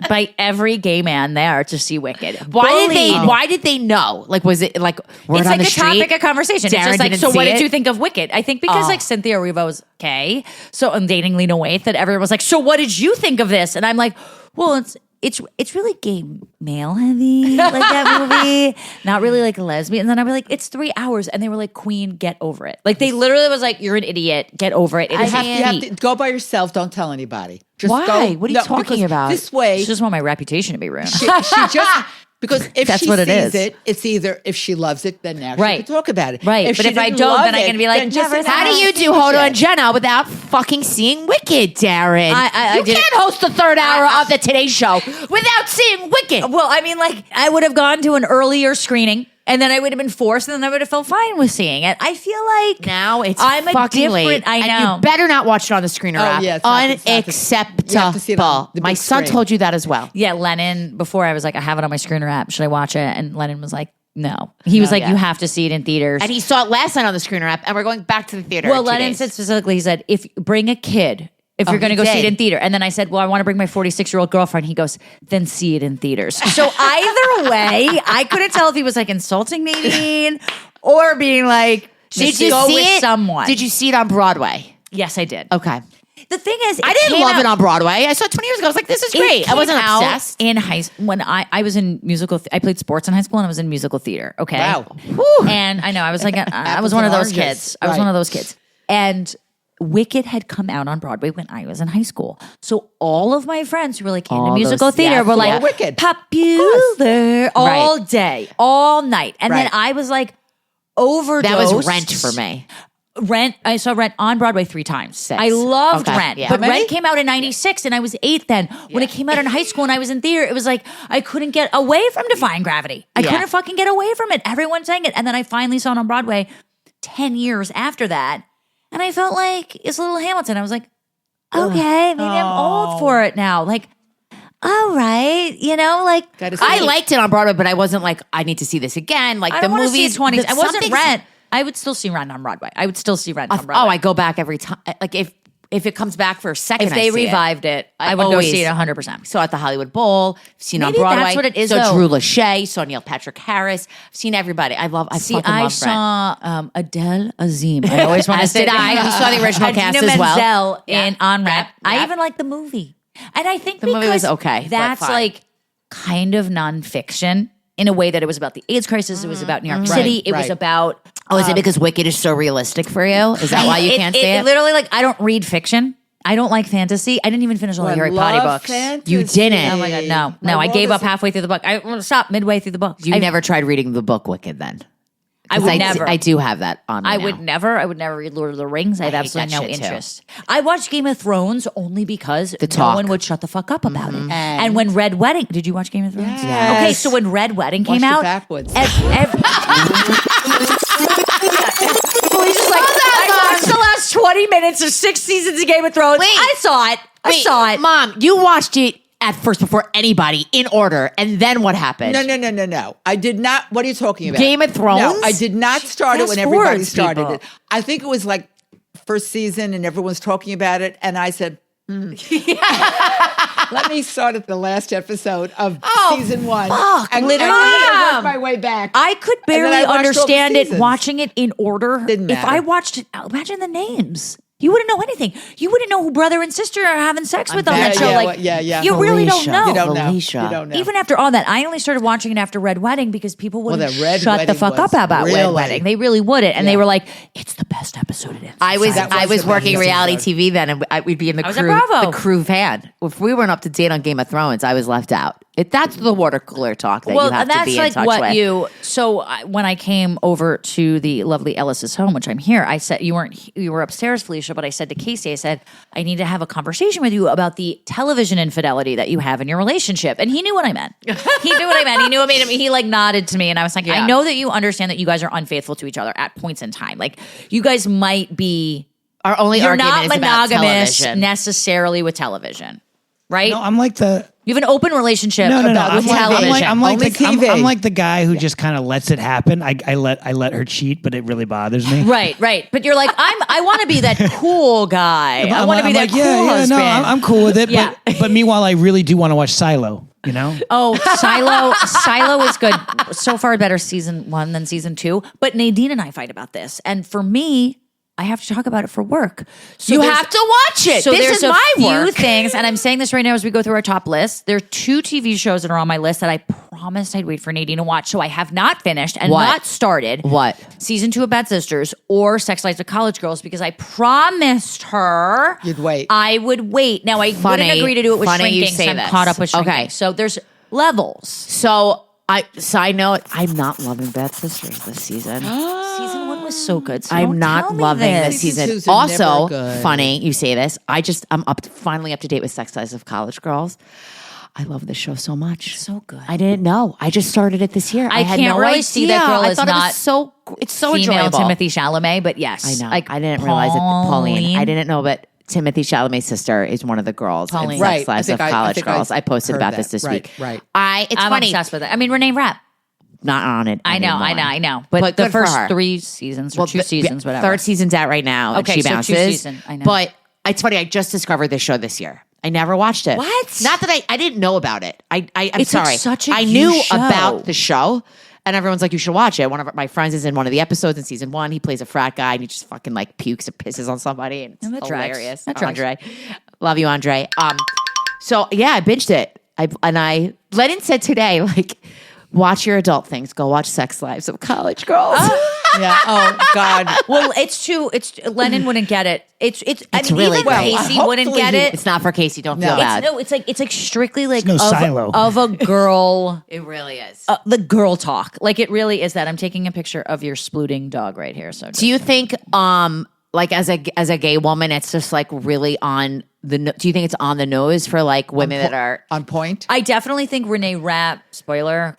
by every gay man there to see Wicked. Why did they know? Like, was it like word It's on like the a street? topic of conversation. Daryn It's just like, didn't so what see did it? you think of Wicked? I think because like Cynthia Erivo was gay, so undating Lena Waithe, that everyone was like, so what did you think of this? And I'm like, well, it's really gay male heavy, like that movie. Not really like a lesbian. And then I'd be like, it's 3 hours. And they were like, Queen, get over it. Like they literally was like, you're an idiot, get over it. It is You have to go by yourself. Don't tell anybody. Just Why? Go, What are you talking because about? This way, She just want my reputation to be ruined. she just because if That's she what it sees is. it, it's either if she loves it, then now she Right. can talk about it. Right. But she if I didn't don't, love then I'm it, gonna be like, then just never sit How down do you and do finish Hoda it. and Jenna without fucking seeing Wicked, Daryn? I you did can't it- host the third hour of the Today Show without seeing Wicked. Well, I mean, like, I would have gone to an earlier screening and then I would have been forced and then I would have felt fine with seeing it. I feel like Now it's I'm a fucking different- late. I And know. you better not watch it on the screener app. yeah, it's not- it's not the- Unacceptable. you have to see it on the My big son screen. told you that as well. Yeah, Lennon, before I was like, I have it on my screener app. Should I watch it? And Lennon was like, no. He was like, yeah. you have to see it in theaters. And he saw it last night on the screener app, and we're going back to the theater. well, in 2 Lennon days. said specifically, he said, if bring a kid, if you're going to he go see it did. in theater. And then I said, well, I want to bring my 46-year-old girlfriend. He goes, then see it in theaters. So either way, I couldn't tell if he was like insulting Nadine or being like, Did you go see with it? someone. Did you see it on Broadway? Yes, I did. Okay. The thing is, I didn't came love out- it on Broadway. I saw it 20 years ago. I was like, this is great. I wasn't came out obsessed. in high when I was in musical. I played sports in high school and I was in musical theater. Okay, Wow. and I know I was like I was one of those and oranges. kids. I was Right. one of those kids, and Wicked had come out on Broadway when I was in high school. So all of my friends who were like in the All musical those- theater yeah, were like, yeah. Wicked. popular all day, all night. And then Right. I was like, overdosed. That was Rent for me. Rent. I saw Rent on Broadway 3 times. 6. I loved Okay, Rent, yeah. but How many? Rent came out in '96, and I was 8 then. When it came out in high school, and I was in theater, it was like I couldn't get away from Defying Gravity. I Yeah. couldn't fucking get away from it. Everyone sang it, and then I finally saw it on Broadway 10 years after that, and I felt like it's Little Hamilton. I was like, okay, maybe I'm old for it now. Like, all right, like Gotta see I it. liked it on Broadway, but I wasn't like, I need to see this again. Like I the don't want to see movies, 20s. I wasn't something's- Rent. I would still see Rent on Broadway. I would still see Rent on Broadway. Oh, I go back every time. Like if it comes back for a second, if they I see revived it, I would always- go see it 100%. Saw at the Hollywood Bowl. Seen Maybe on Broadway. that's what it is, Saw though. Drew Lachey. Saw Neil Patrick Harris. I've seen everybody. I See, fucking I love Rent. saw Adele Azim. I always want to As say did that. I. You saw the original Idina cast as well. Menzel Yeah. in on Rent. Yep. I Yep. even liked the movie, and I think The movie was because okay, but That's fine. like kind of nonfiction in a way that it was about the AIDS crisis. It was about New York City. It was right. about. Oh, is it because Wicked is so realistic for you? Is that why you can't see it? Literally, like I don't read fiction. I don't like fantasy. I didn't even finish all the Harry Potter books. You didn't. Oh my god, no. My I world gave is- up halfway through the book. I stopped midway through the book. You I never tried reading the book Wicked then? I 'Cause would never. I do have that on. I now. would never. I would never read Lord of the Rings. I have hate absolutely that no shit, too. interest. I watched Game of Thrones only because no talk. one would shut the fuck up about it. And when Red Wedding, did you watch Game of Thrones? Yes. Okay, so when Red Wedding came Watched it out, backwards. Felicia's like, I watched the last 20 minutes of 6 seasons of Game of Thrones. Wait. I saw it. I Wait, saw it. Mom, you watched it at first before anybody in order, and then what happened? No. I did not. What are you talking about? Game of Thrones? No, I did not start it when Fast everybody forwards, started people. it. I think it was like first season and everyone's talking about it. And I said, let me start at the last episode of season 1. And literally. I worked my way back. I could And then barely I watched all the understand it seasons. watching it in order. Didn't If matter. I watched it, imagine the names. You wouldn't know anything. You wouldn't know who brother and sister are having sex with on Yeah, that show. yeah, like, well, yeah. You really don't Felicia. know. You don't know. Felicia. You don't know. Even after all that, I only started watching it after Red Wedding because people wouldn't the Red shut the Wedding fuck was up about Red really- Wedding. They really wouldn't. And they Yeah. were like, it's the best episode it is. I was That I was was the working best reality episode. TV then, and we'd be in the I was at crew, Bravo. the crew van. If we weren't up to date on Game of Thrones, I was left out. That's the water cooler talk that you have and to that's be like in touch what with. you. So when I came over to the lovely Ellis's home, which I'm here, I said you were upstairs, Felicia. But I said to Casey, I said I need to have a conversation with you about the television infidelity that you have in your relationship. And he knew what I meant. He knew what I meant. He knew what made him. He like nodded to me, and I was like, I know that you understand that you guys are unfaithful to each other at points in time. Like you guys might be. Our only You're argument not is about monogamous television. necessarily with television, right? No, I'm like the You have an open relationship no. about I'm with like, television. I'm like Only the, TV. I'm like the guy who just kind of lets it happen. I let her cheat, but it really bothers me. Right. But you're like, I want to be that cool guy. I want to be that cool husband. No, I'm cool with it. Yeah. But meanwhile, I really do want to watch Silo. You know. Oh, Silo is good. So far, better season 1 than season 2. But Nadine and I fight about this, and for me, I have to talk about it for work. So You there's- have to watch it. So This there's is a my few work. things, and I'm saying this right now as we go through our top list. There are 2 TV shows that are on my list that I promised I'd wait for Nadine to watch. So I have not finished and What? not started. What? Season 2 of Bad Sisters or Sex Lives of College Girls because I promised her You'd wait. I would wait. Now I Funny. wouldn't agree to do it with Funny you shrinking. say So I'm this. caught up with shrinking. Okay. So there's levels. So side note, I'm not loving Bad Sisters this season. Season 1 was so good. So I'm don't not tell me loving this this. season. Season 2's are Also, never good. funny you say this. I'm finally up to date with Sex Lives of College Girls. I love this show so much. So good. I didn't know. I just started it this year. I had can't no really idea. see that girl I is thought it not was so. It's so Female enjoyable. Timothy Chalamet, but yes. I know. Like I didn't realize that Pauline. I didn't know, but Timothy Chalamet's sister is one of the girls Pauline. in Right. Sex Lives I of think College I Girls. I posted heard about that. this Right, week. right. It's I'm funny. obsessed with it. I mean, Renee Rapp. Not on it. I know. anymore. But the good for first her. 3 seasons or 2 seasons, whatever. Third season's out right now. Okay, and she so 2 bounces. season, I know. But it's funny. I just discovered this show this year. I never watched it. What? Not that I didn't know about it. I'm It's like sorry. such a I huge knew show. about the show, and everyone's like, "You should watch it." One of my friends is in one of the episodes in season 1. He plays a frat guy, and he just fucking like pukes or pisses on somebody, and it's that tracks. hilarious. That tracks. Andre, love you, Andre. So yeah, I binged it. Lennon said today, like, watch your adult things. Go watch Sex Lives of College Girls. Yeah. Oh God. Well, it's Lennon wouldn't get it. It's really even great. Casey Well, wouldn't hopefully get he- it. It's not for Casey. Don't feel No. bad. It's like strictly like no silo. of a girl. It really is. The girl talk. Like it really is that. I'm taking a picture of your splooting dog right here. So Do you think, like as a gay woman, it's just like really on the? Do you think it's on the nose for like women that are? On point. I definitely think Renee Rapp, spoiler,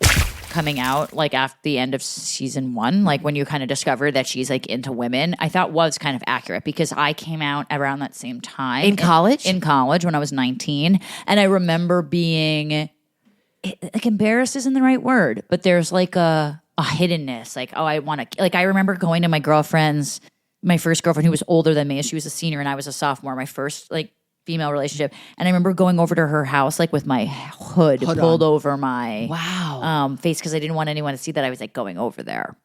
coming out like after the end of season 1, like when you kind of discover that she's like into women, I thought was kind of accurate because I came out around that same time In college? In college when I was 19, and I remember being like embarrassed isn't the right word, but there's like a hiddenness. Like, oh, I want to. Like, I remember going to my first girlfriend who was older than me. She was a senior and I was a sophomore. My first like female relationship, and I remember going over to her house like with my hood pulled over my face because I didn't want anyone to see that I was like going over there.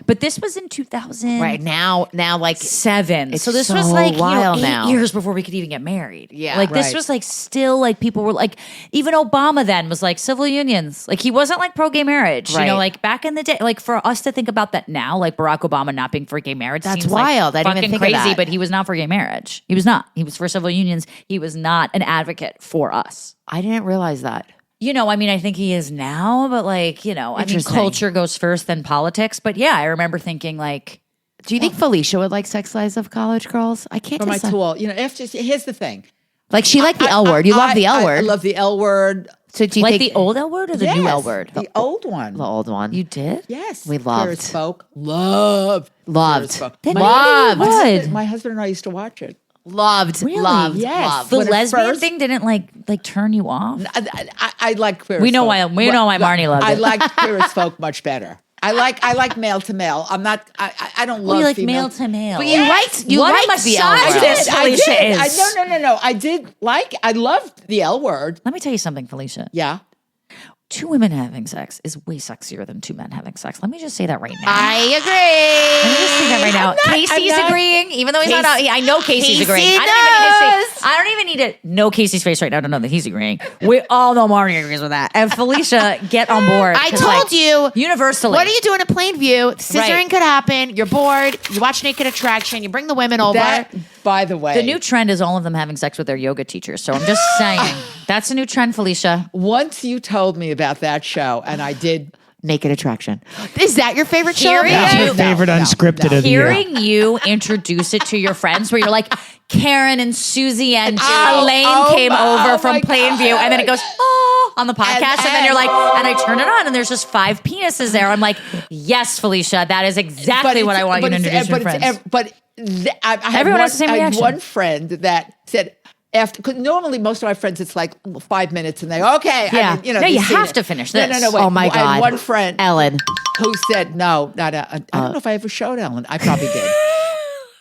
But this was in 2000. Right now, like 7. It's So this so was like wild 8 now. years before we could even get married. Yeah. Like this Right. was like still like people were like, even Obama then was like civil unions. Like he wasn't like pro gay marriage. You Right. know, like back in the day, like for us to think about that now, like Barack Obama not being for gay marriage. That's seems wild. Like I didn't even fucking think of crazy, that. but he was not for gay marriage. He was not. He was for civil unions. He was not an advocate for us. I didn't realize that. You know, I mean, I think he is now, but like, you know, I mean, Interesting. culture goes first, then politics. But yeah, I remember thinking like, Do you think Felicia would like sex lives of college girls? I can't For my decide. tool. Here's the thing. Like she liked the L word. You love the L word. I love the L word. So do you like think the old L word or the new L word? The old one. the old one? You did? Yes. We loved. Pure Spoke. Loved. Loved. Spoke. Then Loved. maybe you would. My husband and I used to watch it. Loved. Loved. Yes. Loved. The When it lesbian first- thing didn't like turn you off. I like queer. We know folk. why- we know why Marni loved I it. like queer as folk much better. I like male to male. I'm not. I don't love. you like female. male to male. But you liked the L What a word. misogynist Felicia is. No. I did like. I loved the L word. Let me tell you something, Felicia. Yeah. 2 women having sex is way sexier than 2 men having sex. Let me just say that right now. I Let me agree. just say that right now. Casey's I'm not- agreeing, even though he's not out. I know Casey's Casey agreeing. I don't even need to know Casey's face right now to know that he's agreeing. We all know Marni agrees with that. And Felicia, get on board. I 'cause, told you. universally. What are you doing in Plainview? Scissoring Right. could happen. You're bored. You watch Naked Attraction. You bring the women over. That, by the way, The new trend is all of them having sex with their yoga teachers. So I'm just saying that's a new trend, Felicia. once you told me about that show, and I did. Naked Attraction. Is that your favorite show? Hearing That's you- my favorite unscripted of the year. Hearing you introduce it to your friends, where you're like, Karen and Susie and Elaine oh came my- over oh from my Plainview, God. and then it goes, oh, on the podcast, and then you're like, and I turn it on, and there's just 5 penises there. I'm like, yes, Felicia, that is exactly what I want you to introduce your friends. I had Everyone one, has the same I had reaction. one friend that said after, because normally most of my friends it's like 5 minutes and they go, okay. Yeah. I mean, No, they've you seen have it. to finish No, this. no, wait. Oh, my I had God. one friend Ellen. who said no, not I don't know if I ever showed Ellen. I probably did.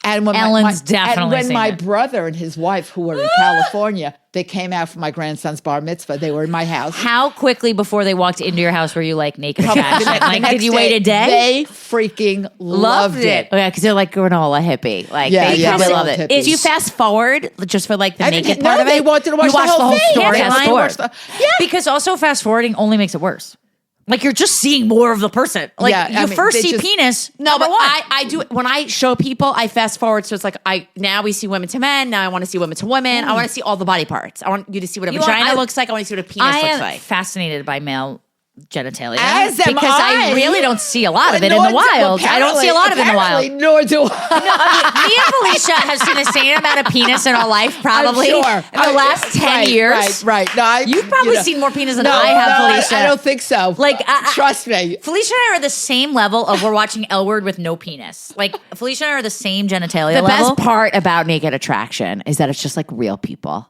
And when Ellen's definitely and when seen my it. brother and his wife, who were in California, they came out for my grandson's bar mitzvah. They were in my house. How quickly before they walked into your house were you like naked attraction? The Like, next did you wait a day? They freaking loved it. Oh, yeah, because they're like granola hippie. Like, Yeah, they yeah, probably they love love it. hippies. Did you fast forward just for like the I naked didn't- part no, of it? they wanted to watch you the watched whole thing. story. Yeah, Fast fast forward. forward. Yeah. Because also fast forwarding only makes it worse. Like you're just seeing more of the person. Like Yeah, I you mean, first they see just- penis. No, number but one. I do when I show people, I fast forward. So it's like now we see women to men. Now I want to see women to women. I want to see all the body parts. I want you to see what a You want- vagina I- looks like. I want to see what a penis I looks am like. fascinated by male genitalia As am because I I. really don't see a lot of it in Nor the do- wild. I don't see a lot of it in the apparently, wild. Nor do I. Me and Felicia have seen the same amount of penis in our life, probably I'm sure. in the last 10 Right, years. Right. No, You've probably seen more penis than I have, Felicia. I don't think so. Like, trust me. Felicia and I are the same level of we're watching L Word with no penis. Like Felicia and I are the same genitalia The level. best part about Naked Attraction is that it's just like real people.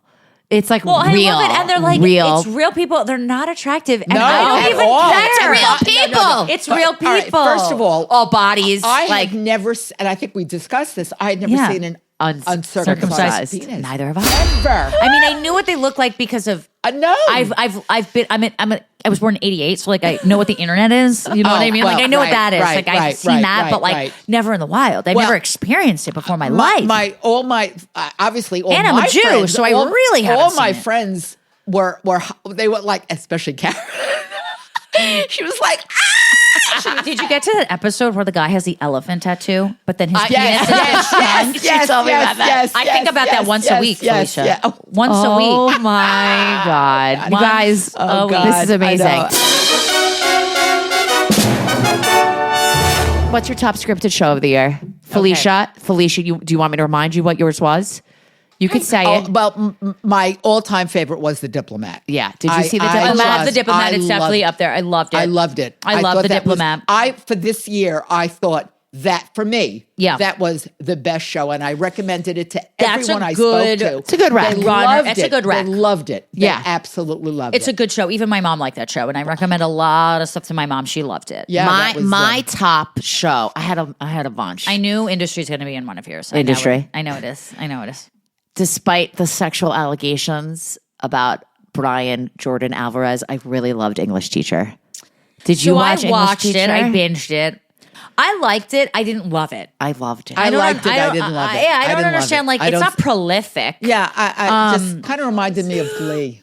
It's like Well, real. I love it, and they're like, real. it's real people. They're not attractive, and No, I don't at even all. care. It's real people. It's real people. All right, first of all bodies. I like had never, and I think we discussed this. I had never Yeah. seen an Uncircumcised. uncircumcised penis. Neither have I. Ever. I mean, I knew what they look like because of No. I've been. I was born in '88, so like I know what the internet is. You know what I mean? Like well, I know what right, that is. right, Like I've right, seen right, that, right, but like right. never in the wild. I've Well, never experienced it before in my life. Obviously all And I'm a my Jew, friends, so I really haven't all my seen it. friends were they were like, especially Karen. She was like, Did you get to that episode where the guy has the elephant tattoo, but then his penis Yes, yes, yes, told me yes, about that. yes, I think yes, about that yes, once yes, a week, yes, Felicia. yeah. Oh, Once a Oh week. my God. You guys, God. this is I amazing. know. What's your top scripted show of the year? Felicia, do you want me to remind you what yours was? You could say it. Well, my all-time favorite was The Diplomat. Yeah. Did you see The I Diplomat? love The Diplomat. It's definitely up there. I loved it. I loved it. I love thought The that was- Diplomat. for this year, I thought that for me, Yeah. that was the best show, and I recommended it to That's everyone a I good- spoke to. It's a good rec. They Runner. loved It's it. a good rec. They loved it. They Yeah. absolutely loved It's a it. good show. Even my mom liked that show, and I recommend a lot of stuff to my mom. She loved it. Yeah, my that was, my top show. I had a bunch. I knew industry's going to be in one of yours. Industry. I know it is. I know it is. Despite the sexual allegations about Brian Jordan Alvarez, I really loved English Teacher. Did you So watch I English watched Teacher? it. I binged it. I liked it. I didn't love it. I loved it. I liked it. I didn't love it. Yeah, I I don't didn't love understand. it. Like, I it's don't- not prolific. Yeah, I just kind of reminded me of Glee.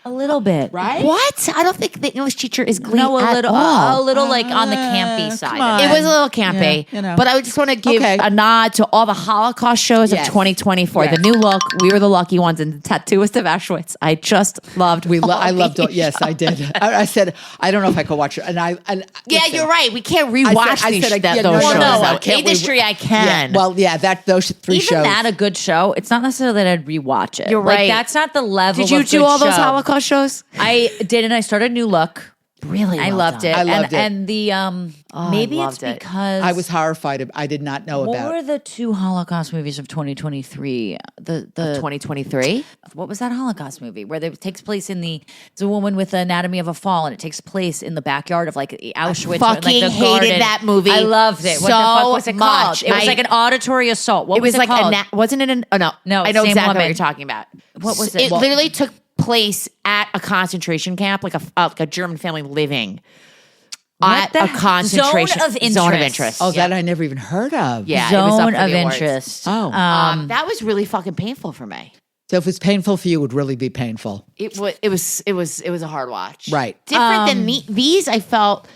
A little bit, Right? What? I don't think the English Teacher is Glee No, at a all. little like on the campy side. come of on. it. It was a little campy, Yeah, you know. but I just want to give Okay. a nod to all the Holocaust shows Yes. of 2024. Yes. The new look, we were the lucky ones, and the Tattooist of Auschwitz. I just loved. I loved it. these Yes, I did. I said I don't know if I could watch it, and Yeah, listen, you're right. We can't I rewatch said- I these said I- that, yeah, those no, shows. no, though. no, can't we- Industry, I can. Yeah, well, yeah, those three Even shows. that a good show. It's not necessarily that I'd rewatch it. You're Like, right. that's not the level. Did you of do good all those show. Holocaust shows? I did, and I started New Look. Really, I well loved done. it. I loved it. And the maybe loved it's it. because I was horrified. I did not know What about. were the two Holocaust movies of 2023? The 2023. what was that Holocaust movie where it takes place in it's a woman with the anatomy of a fall, and it takes place in the backyard of like Auschwitz. or, like, fucking the hated garden. that movie I loved it. What the so fuck was it called? much. It was like an auditory assault. What It was like called? wasn't it? Oh no, No, I know same exactly what woman. you're talking about. What was it? It literally took place at a concentration camp, like a German family living at the- a concentration Zone of interest. Oh, that I never even heard of. Yeah, it was up Zone for of the awards. interest. Oh, That was really fucking painful for me. so if it's painful for you, it would really be painful. It was a hard watch. Right. Different than these. I felt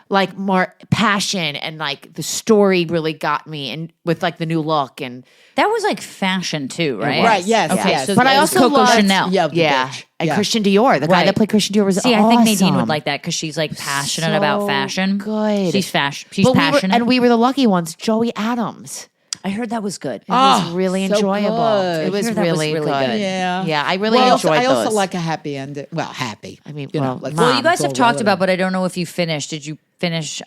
like more passion, and like the story really got me, and with like the new look, and That was like fashion too, right? Right, yes, Okay, yes. so But I that was also Coco loved- Chanel. Yeah, the yeah, bitch. and Yeah. Christian Dior, the guy Right. that played Christian Dior was See, I think Nadine awesome. would like that because she's like passionate about So fashion. good. She's fashion. She's But passionate. we were the lucky ones. Joey Adams. I heard that was good. It was really so enjoyable. good. It was I heard that was really, really good. good. Yeah, Yeah, I really well, enjoyed I also those. like a happy ending. Well, happy. I mean, you well, know, let's- Well, you guys it's have all talked relative. about, but I don't know if you finished. Did you finish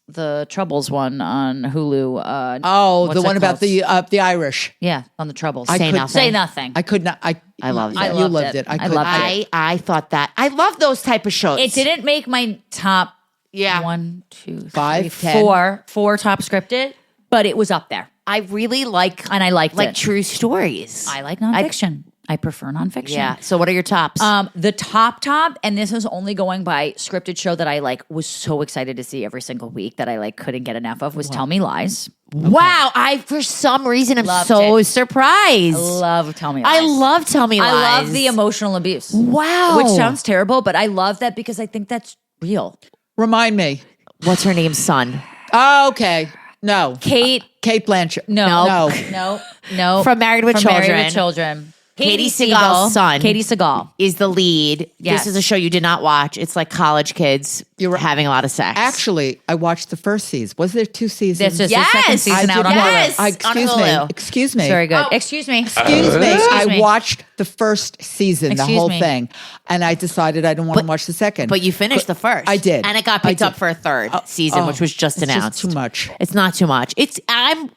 the Troubles one on Hulu? Oh, what's the that one about called? the Irish. Yeah, on the Troubles. Say could- nothing. Say nothing. I could not. I loved it. I You loved loved it. it. I I could. loved it. I thought that I love those type of shows. It didn't make my top Yeah. 1, 2, 3, 5, 10. 4 top scripted, but it was up there. I really like And I liked it. true stories. I like nonfiction. I prefer nonfiction. Yeah. So what are your tops? The top, and this is only going by scripted show that I like was so excited to see every single week that I like couldn't get enough of was Tell Me Lies. Wow. I for some reason am Loved so it. surprised. Love Tell Me Lies. I love Tell Me Lies. I love the emotional abuse. Wow. Which sounds terrible, but I love that because I think that's real. Remind me. What's her name's son? Oh, okay. No. Kate, Kate Blanchett. no. From Married with Children. Married with Children. Katie Seagal's son. Katie Seagal. Is the lead. Yes. This is a show you did not watch. It's like college kids You're right. having a lot of sex. Actually, I watched the first season. Was there 2 seasons? This is the second Yes, season I out did on not- Yes, Hulu. Excuse on me. Hulu. Excuse me. It's very good. Excuse me. Excuse me. I me. watched the first season, the Excuse whole me. thing, and I decided I didn't want to watch the second. But you finished the first. I did. And it got I picked did. up for a third season, which was just it's announced. too much. It's not too much. I am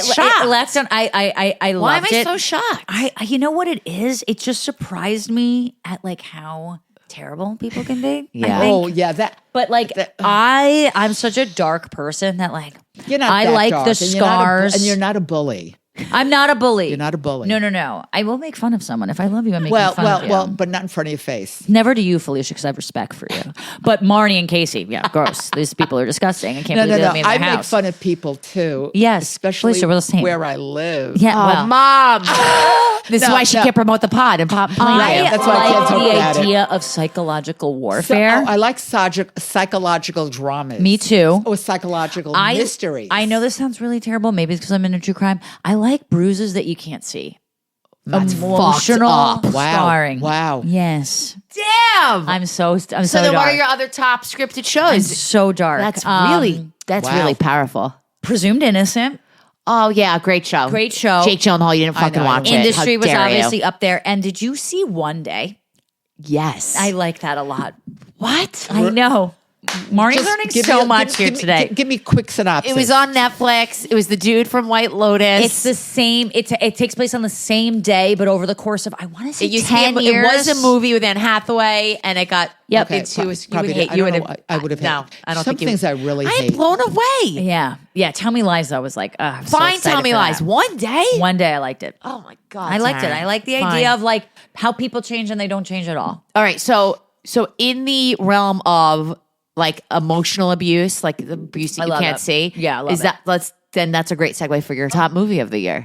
shocked. I Why loved am I it. so shocked? You know what it is? It just surprised me at like how terrible people can be. Yeah. I think. Oh yeah, that. But like I'm such a dark person that like You're not. I that like dark, the and you're not a bu- scars. and you're not a bully. I'm not a bully. You're not a bully. No. I will make fun of someone. If I love you, I'm making Well, fun of you. but not in front of your face. Never to you, Felicia, because I have respect for you. But Marni and Casey, yeah, gross. These people are disgusting. I can't No. believe they let me in their I make house. fun of people too. Yes, especially Felicia, we're the same. where I live. Yeah, well, Mom. This is why she can't promote the pod and pop. I that's why I can't like talk the about it. idea of psychological So, warfare. I like psychological dramas. Me too. Or psychological mysteries. I know this sounds really terrible. Maybe it's because I'm into true crime. I like bruises that you can't see. That's Emotional fucked up. Wow. scarring. Wow. Yes. Damn. I'm so so then, dark. what are your other top scripted shows? I'm so dark. That's Um, Wow. really powerful. Presumed Innocent. Oh yeah, great show. Great show. Jake Gyllenhaal, you didn't fucking know, watch it. Industry How was dare you. obviously up there. And did you see One Day? Yes. I like that a lot. what? I know. Marnie's Just learning give so me- much give- here give me- today. Give me a quick synopsis. It was on Netflix. It was the dude from White Lotus. It's the same. It takes place on the same day, but over the course of I want to say It used to be 10 it years. was a movie with Anne Hathaway, and it got Yep. into you Probably would hate. I You don't would know. have. I would have. No, I don't Some think you. things I really I am hate. blown away. Yeah. Tell Me Lies. I was like, I'm so Fine, excited Tell Me for Lies. that. One day. One day I liked it. Oh my god, I liked it. Daryn. I like the Fine. idea of like how people change and they don't change at all. All right, so in the realm of like emotional abuse, like the abuse that I you love can't it. see, Yeah, I love is it. that that's a great segue for your top movie of the year.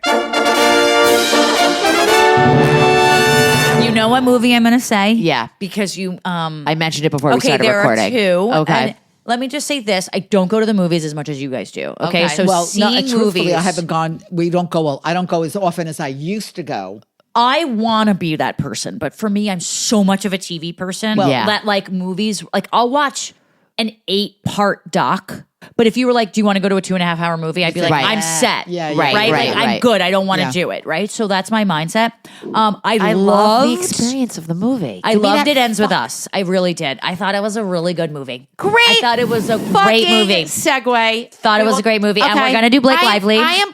You know what movie I'm going to say? Yeah. because you I mentioned it before we okay, started there recording. are two. Okay. And let me just say this: I don't go to the movies as much as you guys do. Okay, Okay. so Well, seeing no, truthfully, movies, I haven't gone. We don't go. I don't go as often as I used to go. I want to be that person, but for me, I'm so much of a TV person. Yeah. That like movies, like I'll watch an 8-part doc. But if you were like, do you want to go to a 2.5-hour movie? I'd be like, Right. I'm set. Yeah, Right, Right. right, Like, I'm right. good. I don't want to Yeah. do it. Right. So that's my mindset. I love the experience of the movie. I Give me loved that It Ends With fuck- Us. I really did. I thought it was a really good movie. Great. I thought it was a great Fucking movie. Segue. Thought it was a great movie. And we're gonna do Blake Lively. I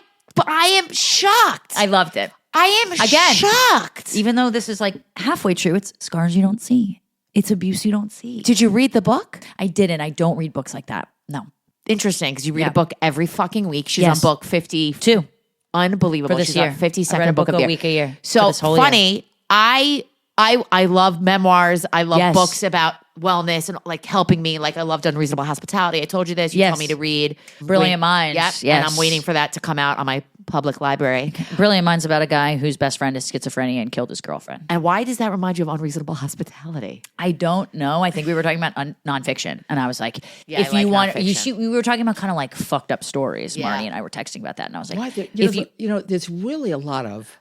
am shocked. I loved it. I am Again. shocked. Even though this is like halfway true, it's scars you don't see. It's abuse you don't see. Did you read the book? I didn't. I don't read books like that. No. Interesting, because you read Yeah. a book every fucking week. She's Yes. on book 50. Two. Unbelievable. For this She's year. on 52nd I read a book of a the year. week a year So for this whole year. funny. I love memoirs. I love Yes. books about wellness and like helping me. Like I loved Unreasonable Hospitality. I told you this. You Yes. told me to read Brilliant Minds. Yep. Yes. And I'm waiting for that to come out on my public library. Brilliant Minds about a guy whose best friend is schizophrenia and killed his girlfriend. And why does that remind you of Unreasonable Hospitality? I don't know. I think we were talking about nonfiction, and I was like, Yeah, if I you like want, you nonfiction. shoot. We were talking about kind of like fucked up stories. Yeah. Marni and I were texting about that, and I was like, Why? if There's really a lot of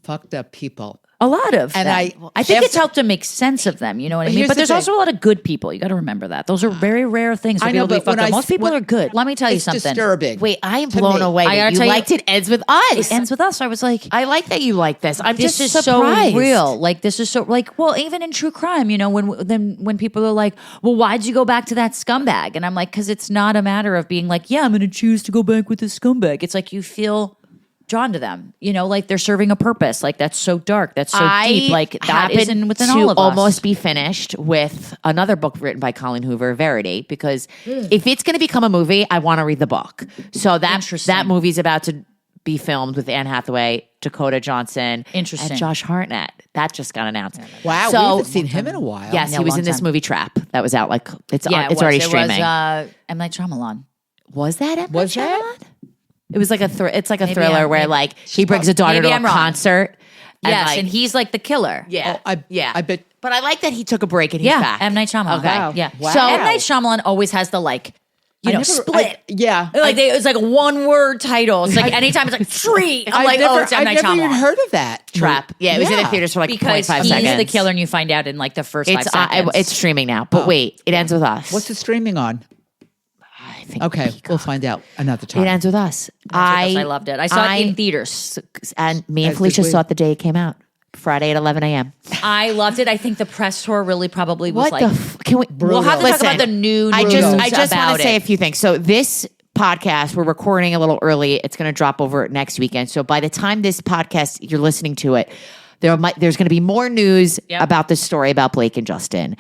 fucked up people. a lot of And them. I- think it's after- helped to make sense of them. You know what I mean? here's But the there's thing. also a lot of good people. You got to remember that. Those are very rare things for I know, people to be but when fucked up. I- Most people when- are good. Let me tell you It's something. disturbing. Wait, I am To blown me. away. I that gotta you tell you- liked It Ends With Us. It ends with us. I was like, I like that you like this. I'm this just is surprised. so real. Like this is so like well, even in true crime, you know, when people are like, well, why'd you go back to that scumbag? And I'm like, because it's not a matter of being like, yeah, I'm going to choose to go back with this scumbag. It's like you feel drawn to them, you know, like they're serving a purpose. Like that's so dark, that's so deep. Like that happen isn't within to all of us. almost be finished with another book written by Colleen Hoover, Verity, because if it's going to become a movie, I want to read the book. So that movie's about to be filmed with Anne Hathaway, Dakota Johnson, Interesting. and Josh Hartnett. That just got announced. Wow, So we haven't seen him in a while. yes, Yeah, he was long in this time. movie Trap that was out. Like it's yeah, it's already it streaming. Was M. Night Shyamalan. Was that it? Was that? It was like it's like a Maybe thriller I'm- where maybe- like he brings a daughter maybe to a I'm wrong. concert. Yes, like, and he's like the killer. yeah, Oh, yeah. I bet. But I like that he took a break and he's Yeah, back. M. Night Shyamalan. Okay. Wow. Yeah. Wow. So M. Night Shyamalan always has the like, split. Yeah. Like it's like a one-word title. It's like anytime it's like tree. I'm like, oh, it's M. Night I've never even Shyamalan. heard of that. Trap. Yeah, it was in the Yeah. theaters for like Because 0.5 he's seconds. the killer, and you find out in like the first 5 It's seconds. it's streaming now. But wait, It Ends With Us. What's it streaming on? I think Okay, we'll find out another time. It Ends With Us. I loved it. I saw it in theaters. And me and As did Felicia we. saw it the day it came out. Friday at 11 a.m. I loved it. I think the press tour really probably was What like. the? Can we? We'll have to talk about the new I news just want about to say a it. few things. So this podcast, we're recording a little early. It's going to drop over next weekend. So by the time this podcast, you're listening to it, there's going to be more news about this story about Blake and Justin.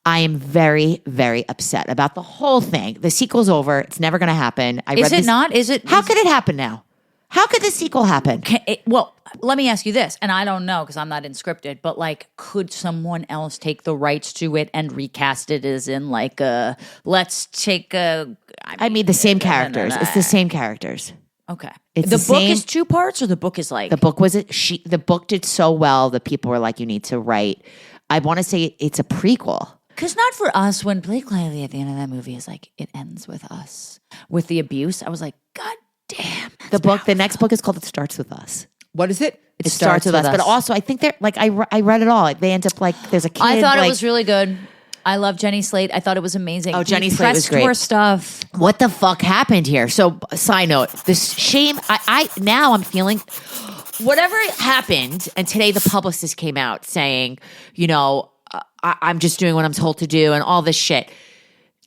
I am very, very upset about the whole thing. The sequel's over. It's never going to happen. Is it not? Is it? How could it happen now? How could the sequel happen? Well, let me ask you this, and I don't know because I'm not in scripted, but like, could someone else take the rights to it and recast it as in like let's take a. I mean, the same characters. It's the same characters. Okay. It's the the book same- is 2 parts, or the book is like The book the book did so well that people were like, you need to write. I want to say it's a prequel. because not for us. When Blake Lively at the end of that movie is like, it ends with us with the abuse. I was like, God damn. The next book is called It Starts With Us. What is it? It starts with us. But also, I think they're like, I read it all. Like, they end up like, there's a kid. I thought like, it was really good. I love Jenny Slate. I thought it was amazing. Oh, Jenny Slate was Pressed great. Tour stuff. What the fuck happened here? So, side note, this shame. I now I'm feeling whatever happened, and today the publicist came out saying, you know, I'm just doing what I'm told to do, and all this shit.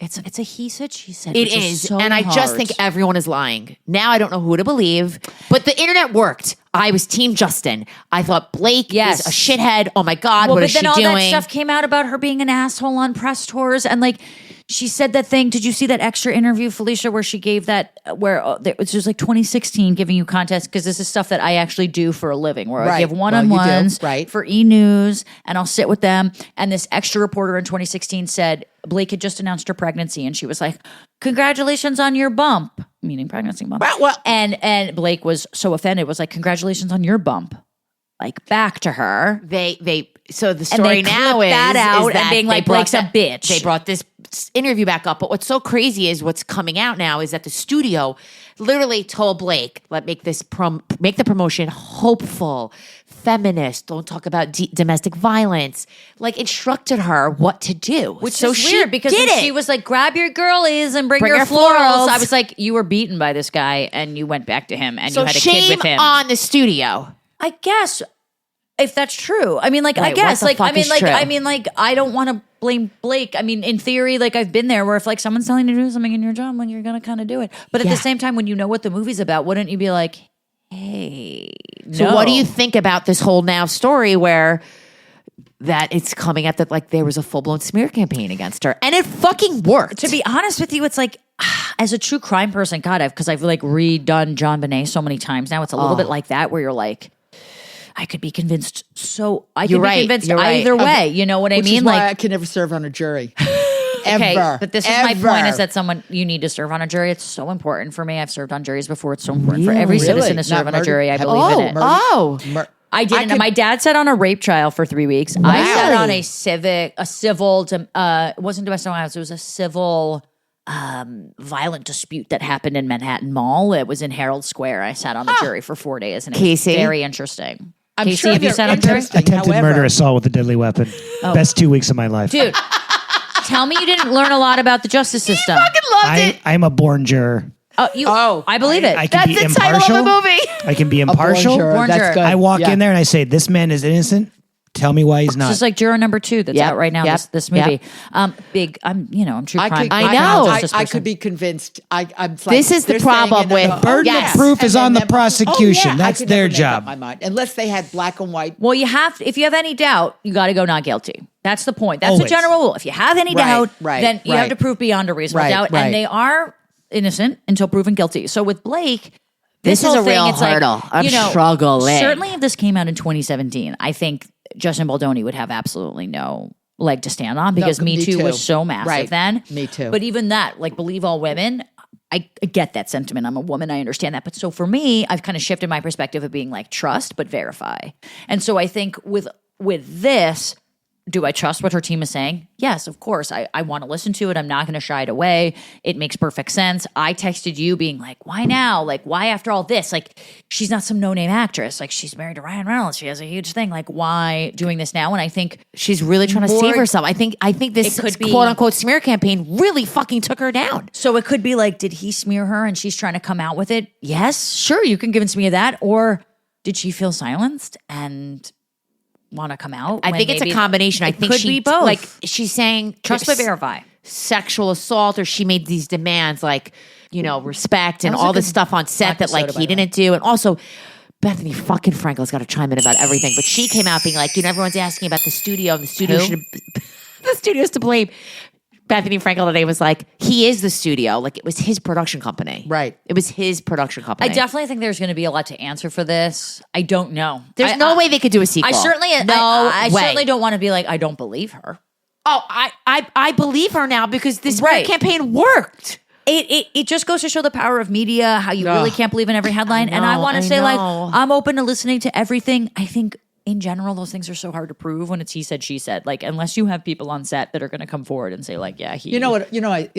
It's a he said, she said. It which is, so and I just hard. think everyone is lying. Now I don't know who to believe, but the internet worked. I was Team Justin. I thought Blake Yes. is a shithead. Oh my God, Well, what but is she then all doing? that stuff came out about her being an asshole on press tours, and like she said that thing. Did you see that extra interview, Felicia, where she gave that? Where it was just like 2016, giving you context, because this is stuff that I actually do for a living, where I Right. give Well, one-on-ones you do. Right. for E! News, and I'll sit with them. And this extra reporter in 2016 said Blake had just announced her pregnancy, and she was like, "Congratulations on your bump," meaning pregnancy bump. Well- and Blake was so offended, was like, "Congratulations on your bump," like back to her. So the And story they now clip is that out is and that being they like, brought Blake's a bitch. They brought this interview back up, but what's so crazy is what's coming out now is that the studio literally told Blake, make the promotion hopeful, feminist. Don't talk about domestic violence. Like instructed her what to do, Which so is she weird because did when it. she was like, "Grab your girlies and bring your your florals," florals. I was like, "You were beaten by this guy, and you went back to him, and so you had a shame kid with him." on the studio. I guess if that's true. I mean, like, I Right, guess, what the like, I fuck mean, is like, true? I mean, like, I don't want to blame Blake. I mean, in theory, like, I've been there where if like someone's telling you to do something in your job, like, you're gonna kind of do it. But at Yeah. the same time, when you know what the movie's about, wouldn't you be like, "Hey, So what do you think about this whole now story where that it's coming at that like there was a full blown smear campaign against her and it fucking worked? To be honest with you, it's like as a true crime person, God, because I've like redone John Bonet so many times now. It's a little bit like that where you're like, I could be convinced. So I You're could right, be convinced you're right. either way. You know what I Which mean? is why Like, I can never serve on a jury. okay, Ever. but this is my point: is that someone you need to serve on a jury. It's so important for me. I've served on juries before. It's so important for every Really? citizen to serve Not on a jury. I murder- believe in it. Murder- I didn't. could- My dad sat on a rape trial for 3 weeks. I sat on a civil. It wasn't domestic violence. It was a civil violent dispute that happened in Manhattan Mall. It was in Herald Square. I sat on the jury for 4 days, and it Casey? was very interesting. I'm Casey, sure have you they're sat on jury? interesting. Attempted However- murder assault with a deadly weapon. Best 2 weeks of my life. Dude, tell me you didn't learn a lot about the justice system. I'm a born juror. I believe it. I can That's be the impartial. title of the movie. I can be impartial. Born juror. That's good. I walk Yeah. in there and I say, "This man is innocent. Tell me why he's not." Just like juror number 2 that's Yep, out right now. yep, This movie. yep. Big. I'm true I crime. could, I know. I could be convinced. I'm This is the problem with Burden Yes. of proof is And on the then- prosecution. Oh, yeah, That's I could their never make up job. My mind, unless they had black and white. Well, you have if you have any doubt, you got to go not guilty. That's the point. That's the Always. general rule. If you have any Right, doubt, right, then you have right. to prove beyond a reasonable Right, doubt, right. and they are innocent until proven guilty. So with Blake, This is whole a real it's like, hurdle. I'm you know, struggling. Certainly, if this came out in 2017, I think Justin Baldoni would have absolutely no leg to stand on because me Me Too too. was so massive Right. then. Me too. But even that, like, believe all women. I get that sentiment. I'm a woman. I understand that. But so for me, I've kind of shifted my perspective of being like trust but verify. And so I think with this, do I trust what her team is saying? Yes, of course. I want to listen to it. I'm not going to shy it away. It makes perfect sense. I texted you being like, why now? Like, why after all this? Like, she's not some no-name actress. Like, she's married to Ryan Reynolds. She has a huge thing. Like, why doing this now? And I think She's really trying to More- save herself. I think this It could be- quote unquote smear campaign really fucking took her down. so. It could be like, did he smear her and she's trying to come out with it? Yes, sure. You can convince me of that. Or did she feel silenced and want to come out? I when think it's a maybe- combination. I It think could she be both. like she's saying trust but verify. sexual assault, or she made these demands like, respect and That was a all this good stuff on set that like vodka soda, he by the didn't do. And also Bethany fucking Frankel's got to chime in about everything. But she came out being like, everyone's asking about the studio and the studio Who? should the studio's to blame. Bethany Frankel today was like, he is the studio. Like, it was his production company. Right. It was his production company. I definitely think there's going to be a lot to answer for this. I don't know. There's no way they could do a sequel. I certainly, no I way. certainly don't want to be like, I don't believe her. Oh, I believe her now because this Right. campaign worked. It just goes to show the power of media, how you really can't believe in every headline. And I want to say, like, I'm open to listening to everything. I think in general, those things are so hard to prove when it's he said, she said. Like, unless you have people on set that are going to come forward and say, like, yeah, he. You know what?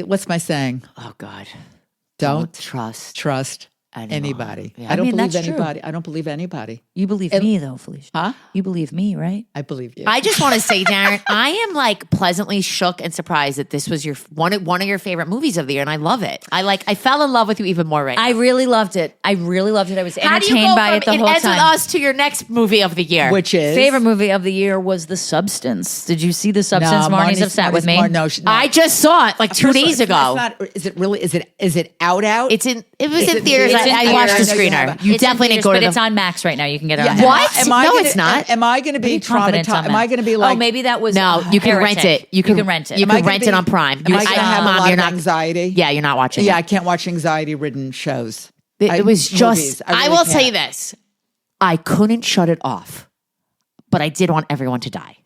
What's my saying? Oh God. Don't trust anybody. Yeah. I don't believe that's true. anybody. I don't believe anybody. You believe me, though, Felicia. Huh? You believe me, right? I believe you. I just want to say, Daryn, I am like pleasantly shook and surprised that this was your one of your favorite movies of the year, and I love it. I fell in love with you even more right now. I really loved it. I was How do you entertained go by from it the It whole Ends time. With Us to your next movie of the year? Which is Favorite movie of the year was The Substance. Did you see The Substance? Marni's upset with me. No, I just saw it like 2 days ago. Is it really? Is it out? It was in it- theaters. it's in I watched the theaters. I know you screener. have You It's in definitely didn't theaters, go to but the. it's on Max right now. You can get it on Yeah, Max. What? Am I No, gonna- it's not. Am I going to be Pretty confident on traumatized? Am I that. going to be like? Oh, maybe that was No, you can rent Heretic. it. You can rent it. You Am I can gonna rent be- it on Prime. Am I going to have Mom, a lot you're of not. anxiety? Yeah, you're not watching. Yeah, I it. can't watch anxiety-ridden shows. It was Movies. just. I I really will tell you can't. this. I couldn't shut it off, but I did want everyone to die.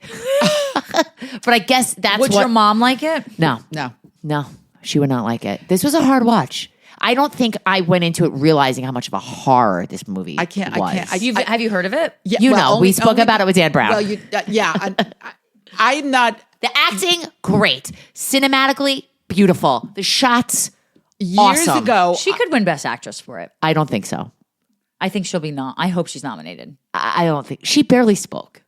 But I guess that's Would what. your mom like it? No, No. she would not like it. This was a hard watch. I don't think I went into it realizing how much of a horror this movie I can't. was. I can't. Have you heard of it? Yeah, You well, know, we spoke about it with Dan Brown. Well, I'm not. The acting, great. Cinematically, beautiful. The shots, Years awesome. ago, She could win Best Actress for it. I don't think so. I think she'll be I hope she's nominated. I don't think. She barely spoke.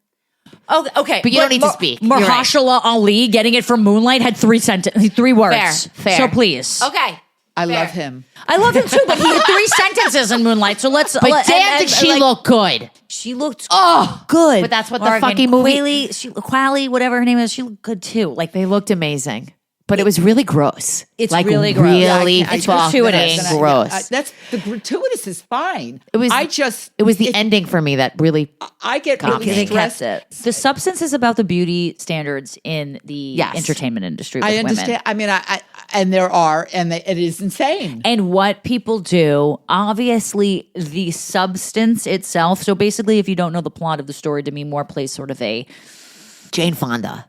Oh, okay. But you don't need to speak. You're right. Mahershala Ali getting it for Moonlight had 3 words. Fair. So please. Okay. I love him. I love him too, but he had 3 sentences in Moonlight. So let's. But damn, did she look good. She looked good. But that's what the Morgan fucking movie- Qualley, whatever her name is, she looked good too. Like They looked amazing. But it was really gross. It's like really gross. Really Yeah, it's fucking gratuitous. gross. That's the gratuitous is fine. It was. It was the ending for me that really. I get Got me. really they kept stressed. it. The Substance is about the beauty standards in the Yes. entertainment industry. With I understand. Women. I mean, and there are, it is insane. And what people do, obviously, the substance itself. So basically, if you don't know the plot of the story, Demi Moore plays sort of a Jane Fonda.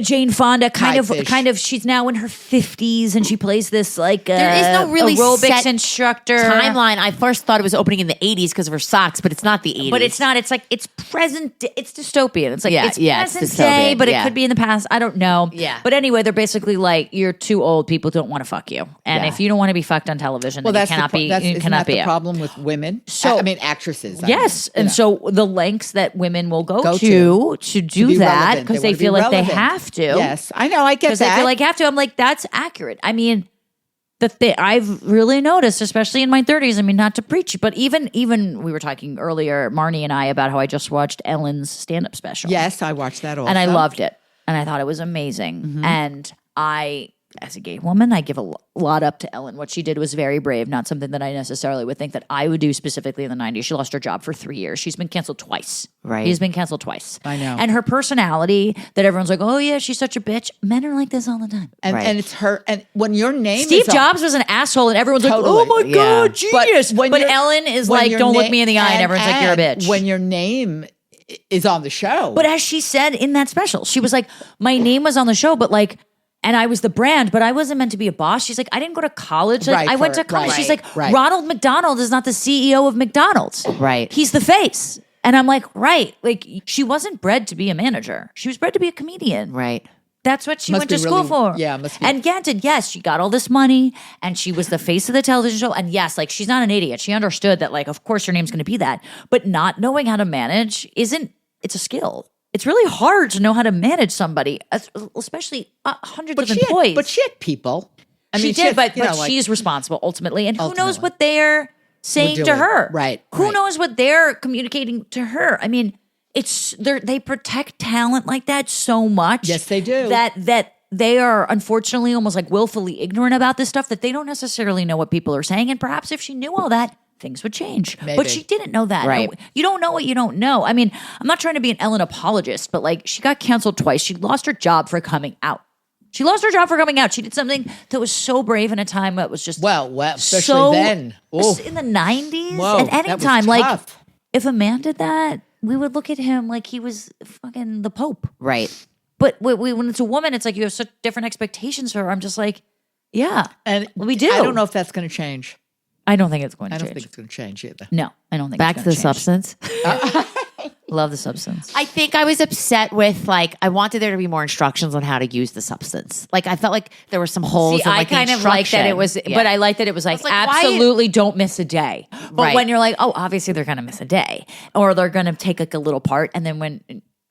Jane Fonda Type-ish. kind of. She's now in her 50s, and she plays this like There is no really aerobics set instructor Timeline. I first thought it was opening in the 80s because of her socks, but it's not the 80s. But it's not. It's like it's present. It's dystopian. It's like Yeah, it's it's present day, dystopian, but yeah. it could be in the past. I don't know. Yeah. But anyway, they're basically like you're too old. People don't want to fuck you, and Yeah. if you don't want to be fucked on television, Well, then that's you cannot be. You isn't cannot that be the it. problem with women. So- I mean, actresses. Yes, and so the lengths that women will go Go to to do be that relevant. because They they wanna be feel like they relevant. have to. Yes, I know. I get Because they that. feel like have to. I'm like, that's accurate. I mean, I've really noticed, especially in my 30s. I mean, not to preach, but even we were talking earlier, Marni and I, about how I just watched Ellen's stand-up special. Yes, I watched that also. And I loved it. And I thought it was amazing. And I, as a gay woman, I give a lot up to Ellen. What she did was very brave, not something that I necessarily would think that I would do specifically in the 90s. She lost her job for 3 years. She's been canceled twice. Right. She's been canceled twice. I know. And her personality that everyone's like, oh yeah, she's such a bitch. Men are like this all the time. And, Right. and it's her. And when your name Steve is Jobs was an asshole, and everyone's Totally. like, "Oh my god, Yeah. genius!" But, when you're- Ellen is when like, your "Don't look na- me in the eye," and everyone's like, "You're a bitch." When your name is on the show. But as she said in that special, she was like, "My name was on the show, but like." And I was the brand, but I wasn't meant to be a boss. She's like, I didn't go to college. Like, Right, I went for to it. college. Right, She's like, right. Ronald McDonald is not the CEO of McDonald's. Right. He's the face. And I'm like, right. Like, she wasn't bred to be a manager. She was bred to be a comedian. Right. That's what she Must went to be school really- for. yeah, must be- And granted, yes, she got all this money and she was the face of the television show. And yes, like she's not an idiot. She understood that, like, of course your name's going to be that. But not knowing how to manage it's a skill. It's really hard to know how to manage somebody, especially hundreds of employees. But she had people. I She mean, did, had, but you know, like- she's responsible ultimately. And who knows Ultimately. what they're saying to doing. her? Right, Who right. knows what they're communicating to her? I mean, they protect talent like that so much. Yes, they do. That they are unfortunately almost like willfully ignorant about this stuff, that they don't necessarily know what people are saying. And perhaps if she knew all that, things would change. Maybe. But she didn't know that. Right. You don't know what you don't know. I mean, I'm not trying to be an Ellen apologist, but like she got canceled twice. She lost her job for coming out. She lost her job for coming out. She did something that was so brave in a time that was just Well, especially so then. Ooh. in the 90s. Whoa, at any that was time, like tough. if a man did that, we would look at him like he was fucking the Pope. Right. But when it's a woman, it's like you have such different expectations for her. I'm just like, Yeah. And We do. I don't know if that's going to change. I don't think it's going to I don't change. think it's going to change either. No, I don't think Back to it's the gonna change. substance. Love the substance. I think I was upset with like I wanted there to be more instructions on how to use the substance. Like I felt like there were some holes. See, in, I like, the kind of like that it was, instruction. but Yeah. I like that it was like, like, why- absolutely don't miss a day. But Right. when you're like, oh, obviously they're going to miss a day, or they're going to take like a little part, and then when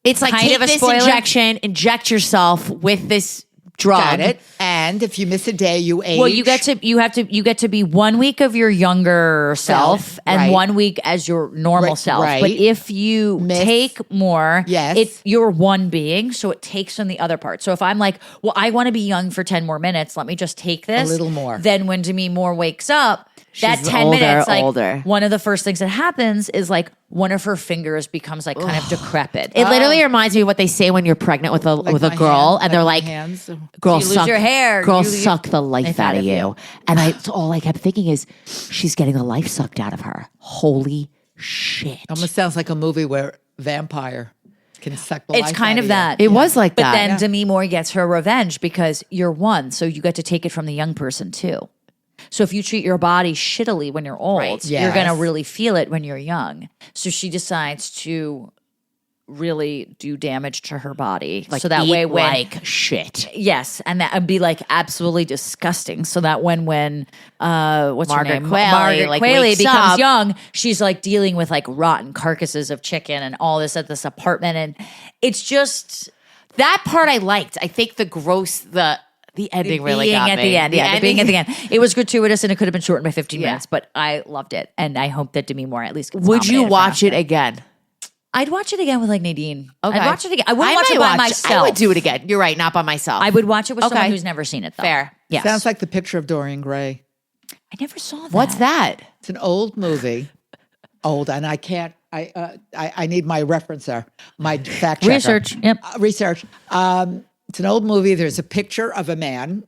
It's like kind take of a this spoiler. injection, inject yourself with this drug. Got it. And if you miss a day, you age. well, you get to be 1 week of your younger self and right. 1 week as your normal Right, self. right. But if you Miss- take more, Yes. you're one being, so it takes from the other part. So if I'm like, well, I want to be young for 10 more minutes, let me just take this little more. Then when Demi Moore wakes up, that She's 10 older, minutes, like older. one of the first things that happens is like one of her fingers becomes like kind of decrepit. It literally reminds me of what they say when you're pregnant with a Like with a my girl, hand, and they're my like, hands. "Girl, You lose suck your hair, Girl, you- suck the life out of you." And so all I kept thinking is, she's getting the life sucked out of her. Holy shit! Almost sounds like a movie where vampire can suck the It's life kind out of you. that. It was like But that. then Demi Moore gets her revenge because you're one, so you get to take it from the young person too. So if you treat your body shittily when you're old, Right. you're going to Yes. really feel it when you're young. So she decides to really do damage to her body. Like, so that eat way when like shit. yes, and that would be like absolutely disgusting. So that when what's her Margaret name? Qualley, Margaret like, Qualley wakes becomes up. young, she's like dealing with like rotten carcasses of chicken and all this at this apartment, and it's just That part I liked. I think the ending really being got at me. the end. Yeah, the being at the end. It was gratuitous and it could have been shortened by 15 Yeah. minutes, but I loved it, and I hope that Demi Moore at least gets Would you nominated for watch an it Oscar. again? I'd watch it again with like Nadine. Okay. I'd watch it again. I wouldn't watch might it by myself. I would do it again. You're right, not by myself. I would watch it with someone Okay. who's never seen it. Though. Fair. Yes. Sounds like the picture of Dorian Gray. I never saw that. What's that? It's an old movie. Old, and I can't. I need my referencer, my fact checker. Research. Yep. Research. It's an old movie. There's a picture of a man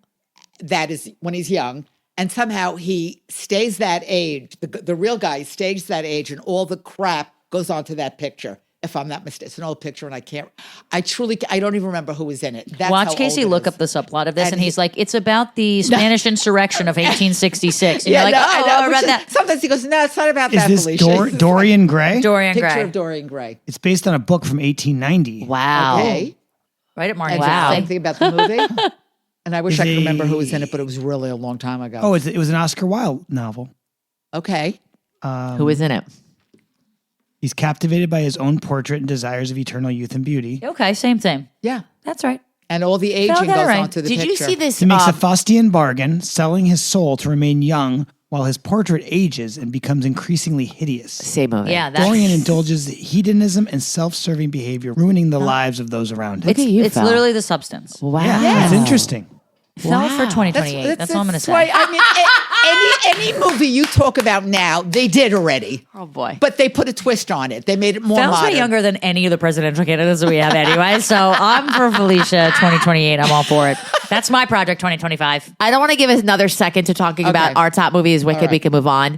that is when he's young, and somehow he stays that age. The real guy stays that age, and all the crap goes onto that picture. If I'm not mistaken, it's an old picture, and I don't even remember who was in it. That's Watch how Casey old it look is. up the subplot of this, And and he's like, "It's about the Spanish insurrection of 1866." And you're like, no, I know, "Oh, which about is- that." Sometimes he goes, "No, it's not about Is that." this Felicia. Dorian Gray? Dorian Picture Gray, of Dorian Gray. It's based on a book from 1890. Wow. Okay. right at Marni. And Wow. same thing about the movie. And I wish I could Is remember who was in he- it, but it was really a long time ago. Oh, it was an Oscar Wilde novel. Okay. Who was in it? He's captivated by his own portrait and desires of eternal youth and beauty. Okay, same. Yeah. That's right. And all the aging Felt goes that right. onto the Did picture. you see this? He makes a Faustian bargain, selling his soul to remain young while his portrait ages and becomes increasingly hideous. Same movie. Yeah, that's Dorian indulges hedonism and self-serving behavior, ruining the lives of those around him. Look at you, It's Fel. literally the substance. Wow. Yeah, it's interesting. Fell for 2028. That's all I'm going to say. why, I mean, any movie you talk about now, they did already. Oh boy. But they put a twist on it. They made it more Fell's way modern. younger than any of the presidential candidates that we have anyway. So I'm for Felicia 2028. I'm all for it. That's my project 2025. I don't want to give us another second to talking about our top movies. Wicked. right. We can move on.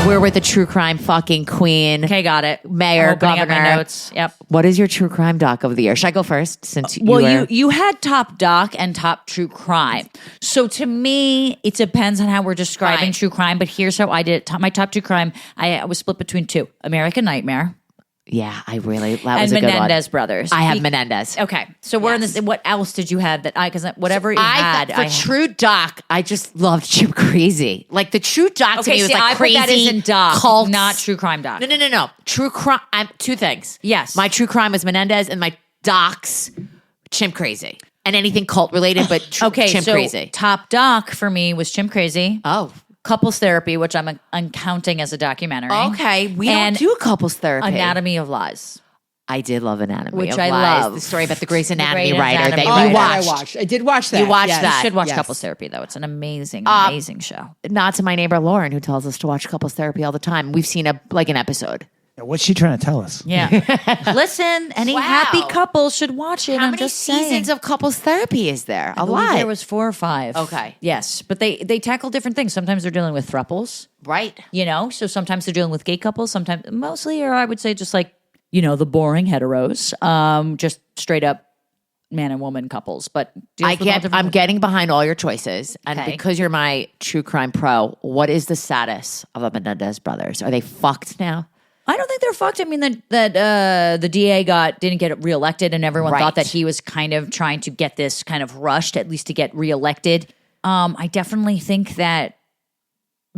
We're with the true crime fucking queen. Okay, got it. Mayor, Opening up governor. my notes. Yep. What is your true crime doc of the year? Should I go first? Since Well, were- you had top doc and top true crime. So to me, it depends on how we're describing Fine. true crime. But here's how I did it. My top true crime, I was split between two: American Nightmare yeah, that was and a good one. Menendez Brothers. I have Menendez. Okay, so we're in this. What else did you have that I? Because whatever you had, for true doc, I just loved Chip Crazy. Like the true doc to Okay, me was see, like I crazy. put that as in doc, cults. not true crime doc. No. True crime. Two things. Yes. My true crime was Menendez, and my docs, Chimp Crazy, and anything cult related, but Okay, Chimp so Crazy. top doc for me was Chimp Crazy. Oh, Couples Therapy, which I'm counting as a documentary. okay. We And don't do couples therapy. Anatomy of Lies. I did love Anatomy, Which of I Lies, love. the story about the Grey's Anatomy Grey's writer Anatomy that Oh, writer. you that watched. I watched. I did watch that. You watched yes. that. You should watch Yes. Couples Therapy though. It's an amazing show. Not to my neighbor Lauren, who tells us to watch couples therapy all the time. We've seen an episode. Yeah, what's she trying to tell us? Yeah. Listen, any Wow. happy couple should watch it. How I'm many just seasons saying. of couples therapy is there? A lot. There was 4 or 5. Okay. Yes, but they tackle different things. Sometimes they're dealing with thruples. right. So sometimes they're dealing with gay couples. Sometimes, mostly, or I would say just like the boring heteros. Just straight up man and woman couples, but deals I with all get. different- I'm getting behind all your choices, and Okay. because you're my true crime pro, what is the status of the Menendez brothers? Are they fucked now? I don't think they're fucked. I mean that the DA didn't get reelected, and everyone Right. thought that he was kind of trying to get this kind of rushed, at least to get reelected. I definitely think that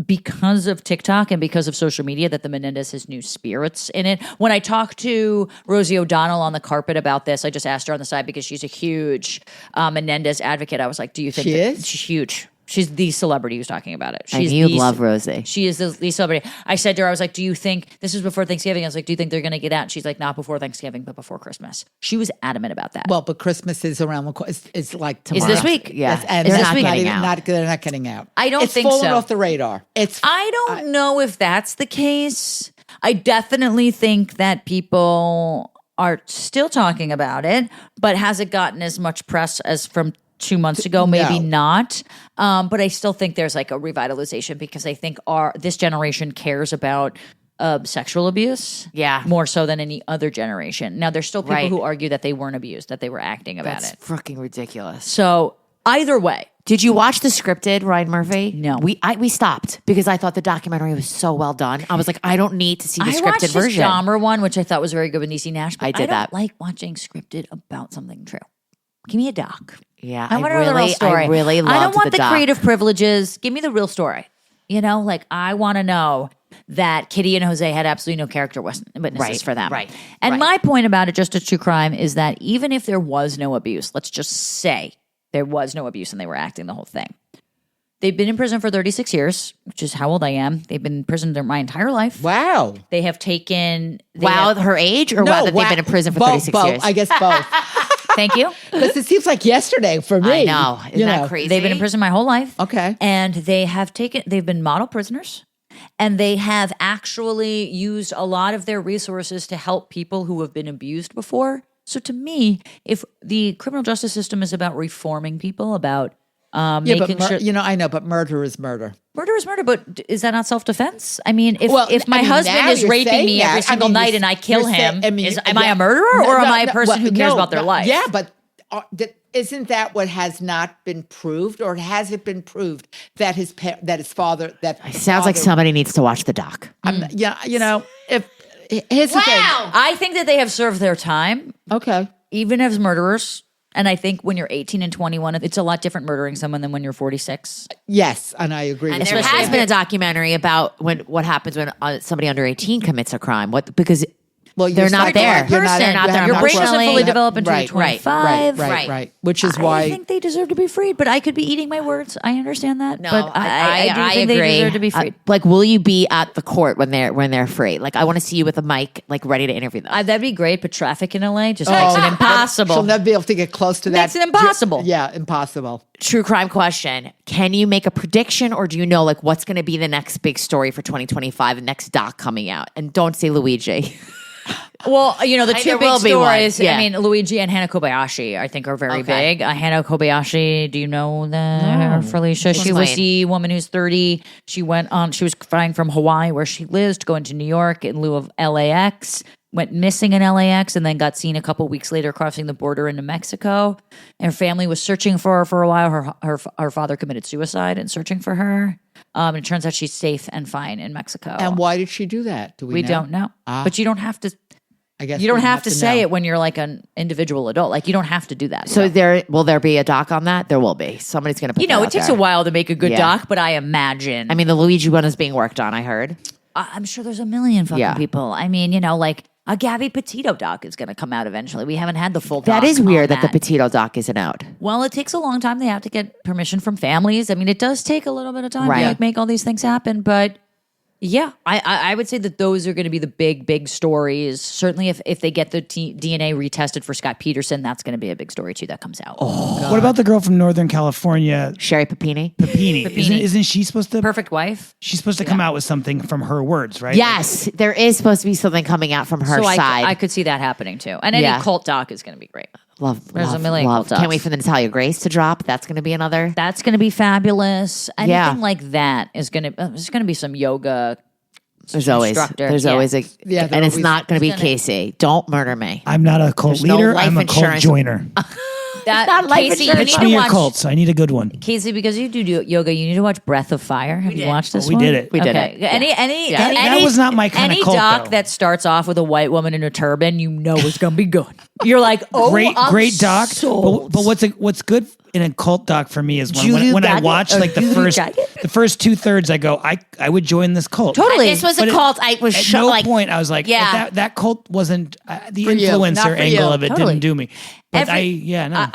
because of TikTok and because of social media, that the Menendez has new spirits in it. When I talked to Rosie O'Donnell on the carpet about this, I just asked her on the side because she's a huge Menendez advocate. I was like, "Do you think She that-" is? She's huge? She's the celebrity who's talking about it. And She's you the- love Rosie. She is the celebrity. I said to her, I was like, "Do you think this is before Thanksgiving?" I was like, "Do you think they're going to get out?" And she's like, "Not before Thanksgiving, but before Christmas." She was adamant about that. Well, but Christmas is around the corner. It's like Is tomorrow. this week? Yeah, Yes, and Is they're this not, week? not, even, Getting out. they're not getting out. I don't it's think fallen so. off the radar. It's I don't know if that's the case. I definitely think that people are still talking about it, but has it gotten as much press as from 2 months ago? Maybe No. not. But I still think there's like a revitalization because I think this generation cares about sexual abuse, Yeah. more so than any other generation. Now, there's still people Right. who argue that they weren't abused, that they were acting about That's it. fucking ridiculous. So either way, Did you watch the scripted Ryan Murphy? No. We stopped because I thought the documentary was so well done. I was like, I don't need to see the I scripted watched this version. Dahmer one, which I thought was very good with Niecy Nash. But I did don't that. like watching scripted about something true. Give me a doc. Yeah, I want to know the real story. I really loved I don't want the doc. creative privileges. Give me the real story. You know, like I want to know that Kitty and Jose had absolutely no character witnesses Right, for them. right, And right. my point about it, just a true crime, is that even if there was no abuse, let's just say there was no abuse and they were acting the whole thing. They've been in prison for 36 years, which is how old I am. They've been in prison my entire life. wow. They have taken. Her age, or wow, that they've been in prison for both, 36 both. years. I guess both. Thank you. Because it seems like yesterday for me. I know. Isn't you that know. crazy? They've been in prison my whole life. Okay. And they've been model prisoners. And they have actually used a lot of their resources to help people who have been abused before. So to me, if the criminal justice system is about reforming people, about Yeah, making but sure I know, but murder is murder. murder is murder, but is that not self-defense? I mean, if Well, my I mean, husband now is you're raping saying me that. every I single mean, night and I kill you're him, saying- I mean, am I a murderer or am I a person who cares about their life? Yeah, but isn't that what has not been proved, or has it been proved that his father It sounds like somebody needs to watch the doc. Yeah, you know, if here's the thing. I think that they have served their time, Okay. even as murderers. And I think when you're 18 and 21, it's a lot different murdering someone than when you're 46. Yes, and I agree. And with there you. has been a documentary about what happens when somebody under 18 commits a crime. Because Well, they're you're not psycho- there. You're They're not there Your brain doesn't emotionally. fully develop until Right, you're 25. right. Which is I why think they deserve to be freed, but I could be eating my words. I understand that. No, but I do think agree. they deserve to be freed. Like, will you be at the court when they're free? Like, I want to see you with a mic, like ready to interview them. That'd be great, but traffic in LA just makes it impossible. She'll never be able to get close to that. Makes it impossible. Yeah, impossible. True crime question: can you make a prediction, or do you know like what's going to be the next big story for 2025, the next doc coming out? And don't say Luigi. Well, you know, the two There big will be one, stories, yeah. I mean, Luigi and Hannah Kobayashi, I think, are very Okay. big. Hannah Kobayashi, do you know that, Felicia? She was Explain. the woman who's 30. She was flying from Hawaii, where she lives, to go into New York in lieu of LAX. Went missing in LAX and then got seen a couple weeks later crossing the border into Mexico. And her family was searching for her for a while. Her father committed suicide in searching for her. And it turns out she's safe and fine in Mexico. And why did she do that? Do we we know? don't know. But you don't have to. I guess You don't we have to say know. it when you're like an individual adult. Like you don't have to do that. So will there be a doc on that? There will be. Somebody's going to put you know, that it out takes there. a while to make a good Yeah. doc, but I imagine. I mean, the Luigi one is being worked on. I heard. I'm sure there's a million fucking Yeah. people. I mean, you know, like a Gabby Petito doc is going to come out eventually. We haven't had the full doc. That is weird on that the Petito doc isn't out. Well, it takes a long time. They have to get permission from families. I mean, it does take a little bit of time Right. to like, make all these things happen, but. Yeah, I would say that those are going to be the big stories. Certainly, if they get the DNA retested for Scott Peterson, that's going to be a big story too that comes out. What about the girl from Northern California, Sherry Papini? Papini? Isn't she supposed to? Perfect wife. She's supposed to come out with something from her words, right? Yes, there is supposed to be something coming out from her So side. I could see that happening too. And any Yeah. cult doc is going to be great. There's a million love. cult docs. Can't wait for the Natalia Grace to drop. That's going to be another. That's going to be fabulous. Anything Yeah. like that is going to. There's going to be some yoga. There's always instructor. there's Yeah. always a Yeah, and it's always- not going to be Casey. Don't murder me. I'm not a cult There's no leader. life I'm a cult insurance. joiner. not life Casey, you insurance. need Pitch to me your watch cults. I need a good one. Casey, because you do yoga, you need to watch Breath of Fire. Have you watched this we one? did it. We did Okay. it. Any That was not my kind any of cult, doc though. that starts off with a white woman in a turban, you know it's gonna be good. You're like, oh, Great doc. sold. But what's good in a cult doc for me is Julie when I Gaga watch or like the Julie first Gaga? the first 2/3, I go, I would join this cult. Totally. This was But a cult. I was At no like, point I was like, Yeah. that cult wasn't the For you, not influencer for angle you. of it Totally. didn't do me. But Every- no.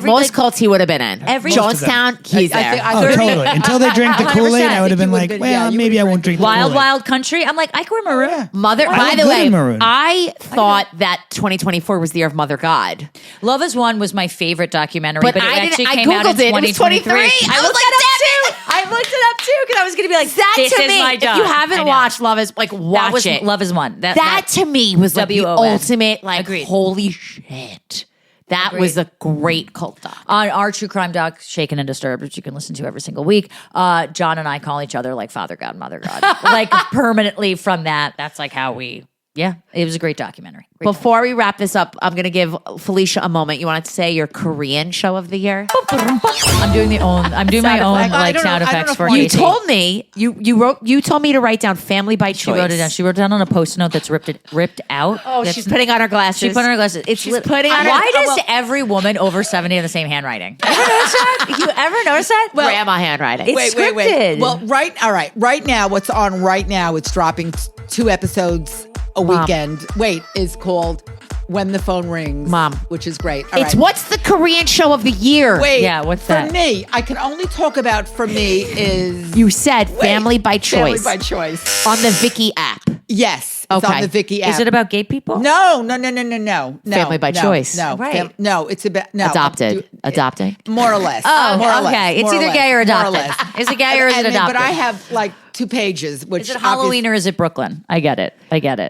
most cults he would have been in. Every- Jonestown, he's I there. think- I Oh, think- totally. Until they drank the 100%. Kool-Aid, I would have been You would've like, been- well, yeah, you maybe I would've won't drink the Wild Kool-Aid. Wild Country. I'm like, I can remember. Yeah. Mother, I by look the good way, in maroon. I thought that 2024 was the year of Mother God. Love is One was my favorite documentary, But but, it I didn't- actually I came out in Googled it. It was 2023. 23. I I was looked like, it up damn too. I looked it up too because I was going to be like, That this to is me, my if doc. you I haven't know. watched Love is like, that watch was it. Love is One. That to me was like the WON. ultimate, like, Agreed. holy shit. That was a great cult doc. On our true crime doc, Shaken and Disturbed, which you can listen to every single week, John and I call each other like Father God, Mother God, like permanently from that. That's like how we. Yeah, it was a great documentary. Before we wrap this up, I'm going to give Felicia a moment. You want to say your Korean show of the year? I'm doing my own effect. I like don't know- sound I don't effects know for if You Casey. told me you told me to write down Family by She Choice. wrote it down. She wrote it down on a post note that's ripped out. Oh, That's- she's putting on her glasses. She put on her glasses. It's She's putting on her- Why oh, does well- every woman over 70 have the same handwriting? You ever notice that? You ever notice that? grandma handwriting. It's Wait. scripted. Well, all right. Right now, what's on right now, it's dropping 2 episodes a weekend. Wait, is called When the Phone Rings. Mom. Which is great. All It's right. what's the Korean show of the year? Wait, Yeah, what's for that? me, I can only talk about for me is You said Family by Choice Family by Choice. on the Vicky app. Yes. It's Okay. on the Vicky app. Is it about gay people? No. Family by choice. No. Right. No, it's about Adopted. Adopting. More or less. Oh, more or less. okay. It's More either less. gay or More adopted. less. Is it gay or is it adopted? But I have like 2 pages, which Is it Halloween or is it Brooklyn? I get it.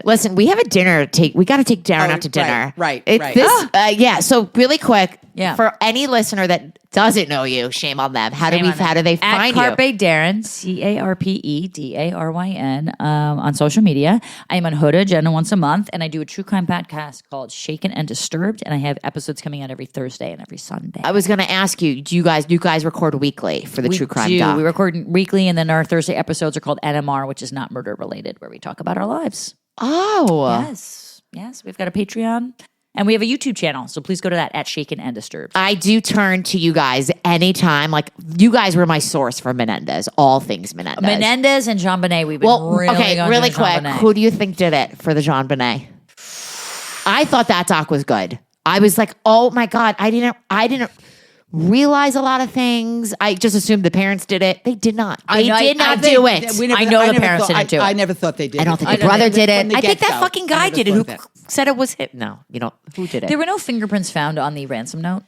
Listen, we have a dinner to take. We got to take Daryn Oh, out to dinner. right, It's right. this. Yeah. So really quick. Yeah. For any listener that doesn't know you, shame on them. How do they At find Carpe you? Daryn, CarpeDaryn, on social media. I am on Hoda Agenda once a month, and I do a true crime podcast called Shaken and Disturbed, and I have episodes coming out every Thursday and every Sunday. I was going to ask you. Do you guys record weekly for the true crime do. doc? We record weekly, and then our Thursday episodes are called NMR, which is not murder related, where we talk about our lives. Oh. Yes, we've got a Patreon. And we have a YouTube channel, so please go to that at Shaken and Disturbed. I do turn to you guys anytime. Like, you guys were my source for Menendez, all things Menendez. Menendez and Jean Bonnet, we've been really okay, going really to Jean quick. Bonnet. Who do you think did it for the Jean Bonnet? I thought that doc was good. I was like, oh my God, I didn't realize a lot of things. I just assumed the parents did it. They did not. They did not do it. I know the parents didn't do it. I never thought they did. I don't think it. the brother did it. From the I think that get-go. fucking I guy never did it. thought Who that. said it was him? No, you don't. Who did it? There were no fingerprints found on the ransom note.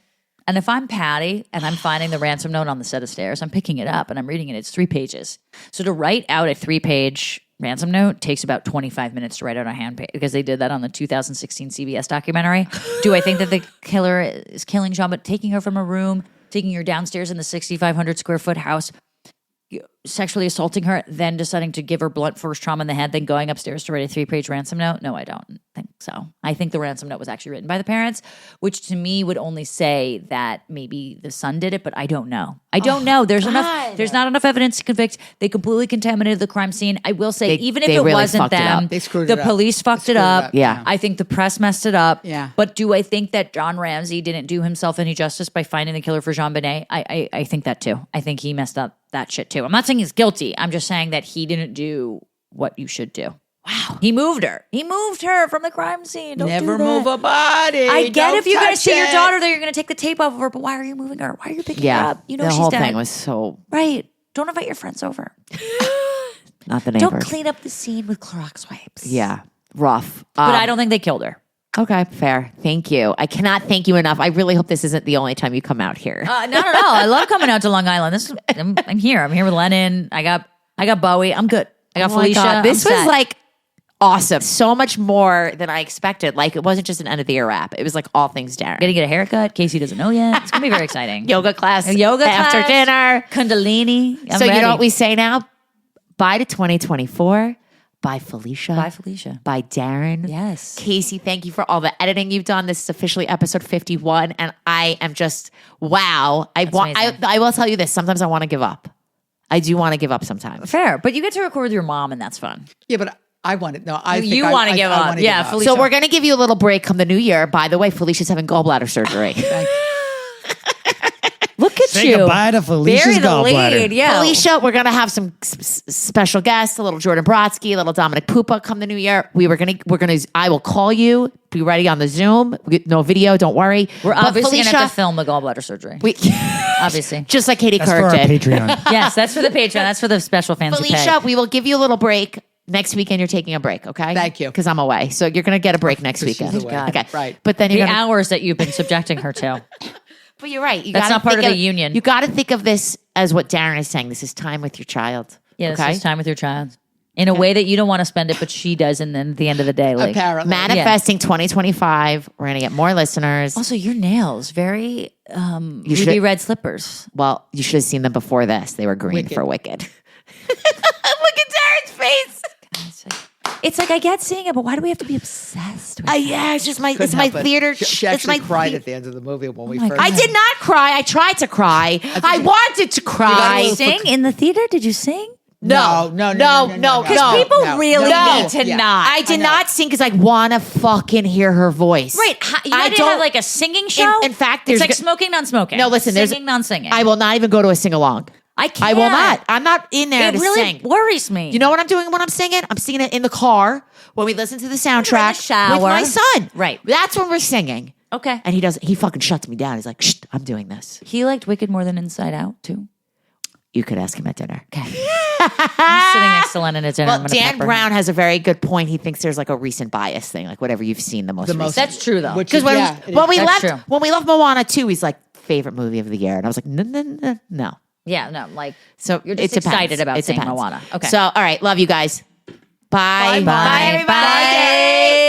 And if I'm Patty and I'm finding the ransom note on the set of stairs, I'm picking it up and I'm reading it. It's 3 pages. So to write out a 3-page ransom note takes about 25 minutes to write out a hand page because they did that on the 2016 CBS documentary. Do I think that the killer is killing Jean, but taking her from a room, taking her downstairs in the 6,500 square foot house, sexually assaulting her, then deciding to give her blunt force trauma in the head, then going upstairs to write a 3-page ransom note? No, I don't think so. I think the ransom note was actually written by the parents, which to me would only say that maybe the son did it, but I don't know. I don't know. There's not enough evidence to convict. They completely contaminated the crime scene. I will say, even if they it really wasn't fucked it them, up. They screwed the it up. police fucked it screwed it up. up. Yeah. I think the press messed it up. Yeah. But do I think that John Ramsey didn't do himself any justice by finding the killer for Jean Bonnet? I think that too. I think he messed up that shit too. I'm not saying he's guilty. I'm just saying that he didn't do what you should do. Wow. He moved her. He moved her from the crime scene. Don't Never do that. move a body. I get Don't if you're going to touch see your it. daughter there, you're going to take the tape off of her, but why are you moving her? Why are you picking her Yeah. up? You know the she's whole dead. thing was so Right. Don't invite your friends over. not the neighbors. Don't clean up the scene with Clorox wipes. Yeah. Rough. But I don't think they killed her. Okay, fair. Thank you. I cannot thank you enough. I really hope this isn't the only time you come out here. No. I love coming out to Long Island. I'm here. I'm here with Lennon. I got Bowie. I'm good. I got Oh my Felicia. God. This I'm was set. like awesome. So much more than I expected. Like, it wasn't just an end of the year wrap. It was like all things Daryn. I'm gonna get a haircut. Casey doesn't know yet. It's gonna be very exciting. Yoga class. Yoga after class. dinner. Kundalini. I'm So you know ready. what we say now? Bye to 2024. by Felicia. By Felicia. By Daryn. Yes. Casey, thank you for all the editing you've done. This is officially episode 51. And I am just, wow. amazing. I will tell you this. Sometimes I want to give up. I do want to give up sometimes. Fair, but you get to record with your mom, and that's fun. Yeah, but I want it. No, I think You I- wanna I- give I up. wanna Yeah, give up. Felicia. So we're going to give you a little break come the new year. By the way, Felicia's having gallbladder surgery. Look at Say you. goodbye to Felicia's Bury the gallbladder. lead. Yeah. Felicia, we're going to have some special guests, a little Jordan Brodsky, a little Dominic Pupa come the new year. I will call you. Be ready on the Zoom. No video, don't worry. We're But obviously going to have Felicia, to film the gallbladder surgery. obviously. Obviously. Just like Katie That's for Couric our did. Patreon. Yes, that's for the Patreon. That's for the special fans who Felicia, pay. we will give you a little break. Next weekend, you're taking a break, okay? Thank you. Because I'm away. So you're going to get a break next She's weekend. away. Okay. Right. But then The you're going to. hours that you've been subjecting her to. But you're right. You That's gotta not part think of the union. You got to think of this as what Daryn is saying. This is time with your child. Yeah, okay? this is time with your child. In a way that you don't want to spend it, but she does, and then at the end of the day, like Apparently. Manifesting 2025. We're going to get more listeners. also your nails, very ruby should- red slippers. Well, you should have seen them before this. They were green Wicked. for Wicked. Look at Darren's face. It's like I get seeing it, but why do we have to be obsessed with it? Yeah, it's just my Couldn't it's my help it. theater. She it's my actually cried the- at the end of the movie when we my first. God. I did not cry. I tried to cry. I wanted to cry. little- Sing in the theater? Did you sing? No, No. Because People really no. need to Yeah. not. I did know. not sing because I want to fucking hear her voice. Right. You I didn't don't- have like a singing show? In fact, it's there's like go- smoking, non-smoking. No, listen, there's- Singing, non-singing. I will not even go to a sing along. I can't. I will not. I'm not in there It to really sing. worries me. You know what I'm doing when I'm singing? I'm singing it in the car when we listen to the soundtrack shower. with my son. Right. That's when we're singing. Okay. And he fucking shuts me down. He's like, shh, I'm doing this. He liked Wicked more than Inside Out, too. You could ask him at dinner. Okay. I'm sitting next to Lennon at dinner. Well, I'm gonna Dan pepper him. Brown has a very good point. He thinks there's like a recent bias thing, like whatever you've seen the most recent. That's true, though. Which Because is, when, yeah, it when is. we That's left true. when we left Moana 2, he's like, favorite movie of the year. And I was like, no. Yeah, no, like, So you're it just depends. excited about It seeing depends. Moana. Okay. So, all right, love you guys. Bye. Bye, Marni. everybody.